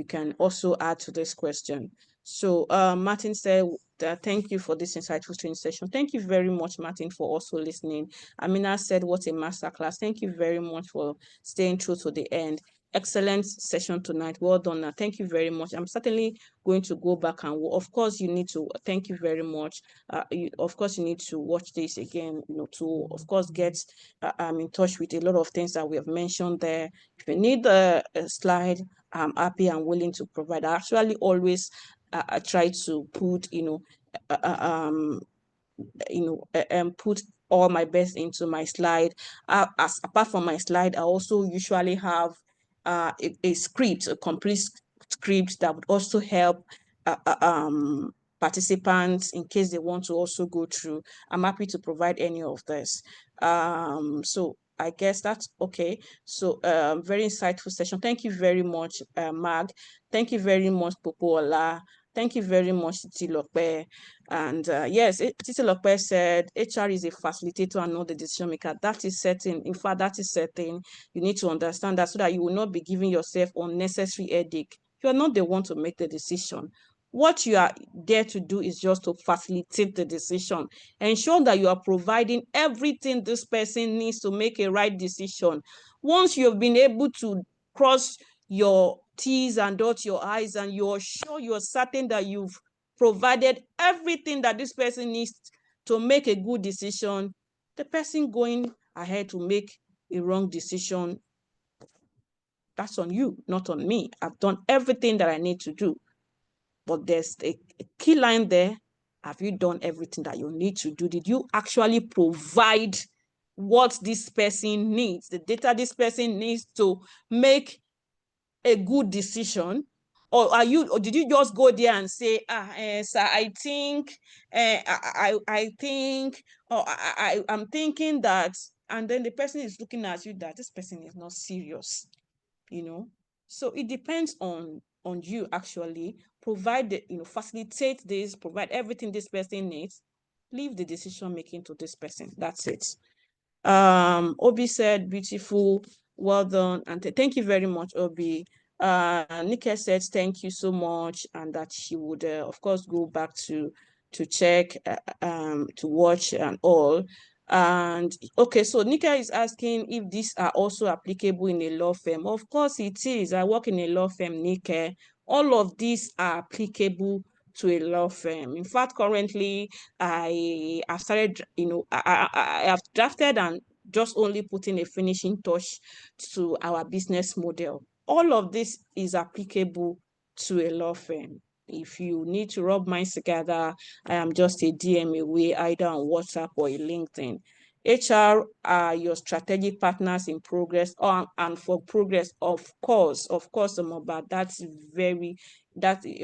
can also add to this question. So Martin said, thank you for this insightful training session. Thank you very much, Martin, for also listening. Amina said, what a masterclass. Thank you very much for staying true to the end. Excellent session tonight. Well done. Thank you very much. I'm certainly going to go back and of course you need to thank you very much. Of course you need to watch this again, to of course get in touch with a lot of things that we have mentioned there. If you need a slide, I'm happy and willing to provide. I actually always try to put put all my best into my slide. As apart from my slide, I also usually have a script, a complete script that would also help participants in case they want to also go through. I'm happy to provide any of this. So I guess that's okay. So very insightful session. Thank you very much, Mag. Thank you very much, Popola. Thank you very much, Titi Lope. And yes, Titi Lope said HR is a facilitator and not the decision maker. That is certain. In fact, that is certain. You need to understand that so that you will not be giving yourself unnecessary headache. You are not the one to make the decision. What you are there to do is just to facilitate the decision. Ensure that you are providing everything this person needs to make a right decision. Once you have been able to cross your T's and dot your I's and you're sure, you're certain that you've provided everything that this person needs to make a good decision, the person going ahead to make a wrong decision, that's on you, not on me. I've done everything that I need to do. But there's a key line there. Have you done everything that you need to do? Did you actually provide what this person needs, the data this person needs to make a good decision? Or did you just go there and say, sir, I think, I think, or I'm thinking that, and then the person is looking at you that this person is not serious, So it depends on you actually provide the, facilitate this, provide everything this person needs, leave the decision making to this person. That's it. Obi said, beautiful, well done, and thank you very much, Obi. Nika said thank you so much, and that she would of course go back to check, to watch and all. And okay, so Nika is asking if these are also applicable in a law firm. Of course it is. I work in a law firm, Nika. All of these are applicable to a law firm. In fact, currently I have started, I have drafted and just only putting a finishing touch to our business model. All of this is applicable to a law firm. If you need to rub minds together, I am just a DM away, either on WhatsApp or a LinkedIn. HR are your strategic partners in progress, and for progress, of course, but that's very,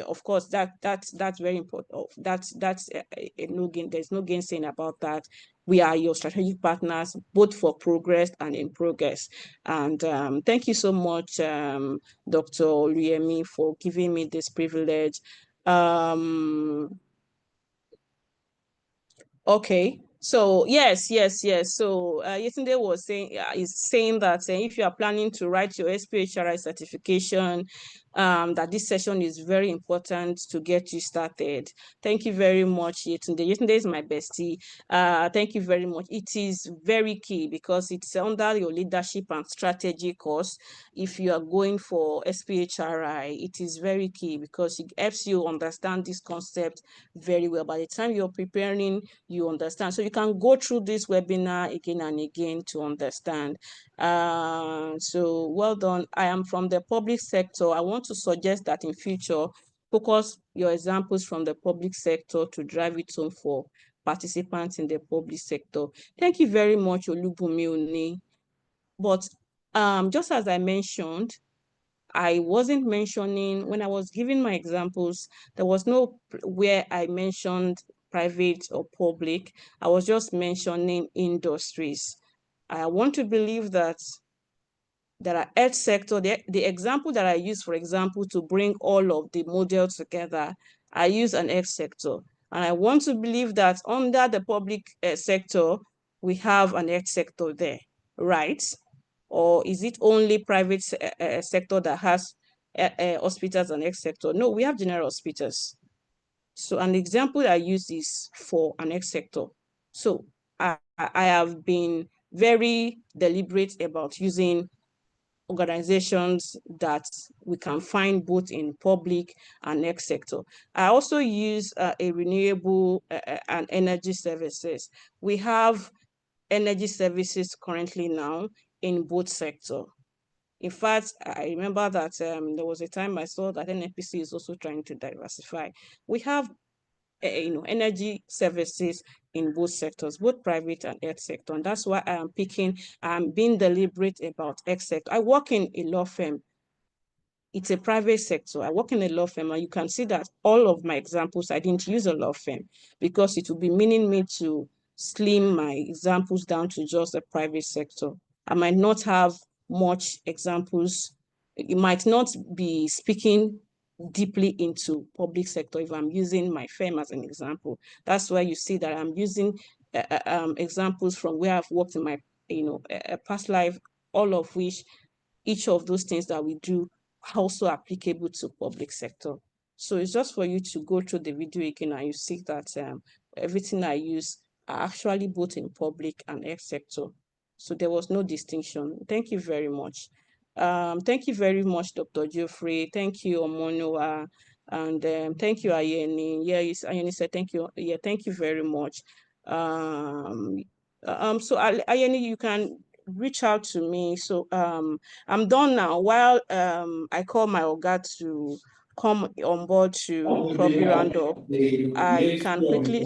of course, that's very important. That's a no gain. There's no gainsaying about that. We are your strategic partners, both for progress and in progress. And thank you so much, Dr. Oluyemi, for giving me this privilege. Okay. So yes. So Yetunde was saying, is saying that if you are planning to write your SPHRI certification, that this session is very important to get you started. Thank you very much, Yetunde. Yetunde is my bestie. Thank you very much. It is very key because it's under your leadership and strategy course. If you are going for SPHRI, it is very key because it helps you understand this concept very well. By the time you're preparing, you understand. So you can go through this webinar again and again to understand. So well done. I am from the public sector. I want to suggest that in future, focus your examples from the public sector to drive it home for participants in the public sector. Thank you very much, Olubumi Oni. But just as I mentioned, I wasn't mentioning, when I was giving my examples, there was no where I mentioned private or public. I was just mentioning industries. I want to believe that there are health sector, the example that I use, for example, to bring all of the models together, I use an health sector. And I want to believe that under the public sector, we have an health sector there, right? Or is it only private sector that has hospitals and health sector? No, we have general hospitals. So an example I use is for an X sector. So I have been very deliberate about using organizations that we can find both in public and X sector. I also use a renewable and energy services. We have energy services currently now in both sectors. In fact, I remember that there was a time I saw that NNPC is also trying to diversify. We have energy services in both sectors, both private and health sector. And that's why I'm being deliberate about health sector. I work in a law firm. It's a private sector. I work in a law firm, and you can see that all of my examples, I didn't use a law firm because it would be meaning me to slim my examples down to just a private sector. I might not have much examples. It might not be speaking deeply into public sector if I'm using my firm as an example. That's why you see that I'm using examples from where I've worked in my past life, all of which each of those things that we do also applicable to public sector. So it's just for you to go through the video again, and you see that everything I use are actually both in public and health sector. So there was no distinction. Thank you very much. Thank you very much, Dr. Geoffrey. Thank you, Omonoa. And thank you, Ayeni. Yeah, Ayeni said thank you. Yeah, thank you very much. So Ayeni, you can reach out to me. So I'm done now. While I call my Oga to come on board to probably round up, I can quickly.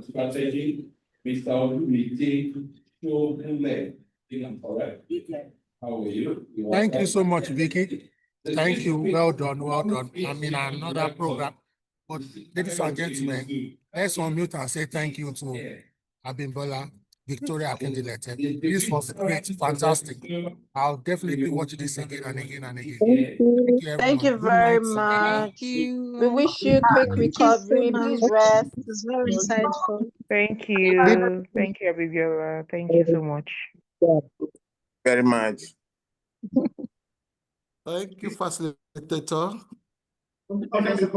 Strategy, Mr. How are you? Thank you so much, Vicky. Thank you. Well done. Well done. I'm in another program. But ladies and gentlemen, let's unmute and say thank you to Abimbola, Victoria Akindilete. This was great, fantastic. I'll definitely watch this again and again and again. Thank you. Thank you very much. We wish you quick Thank you so recovery. much. Please rest. It's very insightful. Thank you. Thank you, Abibiola. Thank you so much. Very much. Thank you, facilitator. Thank you.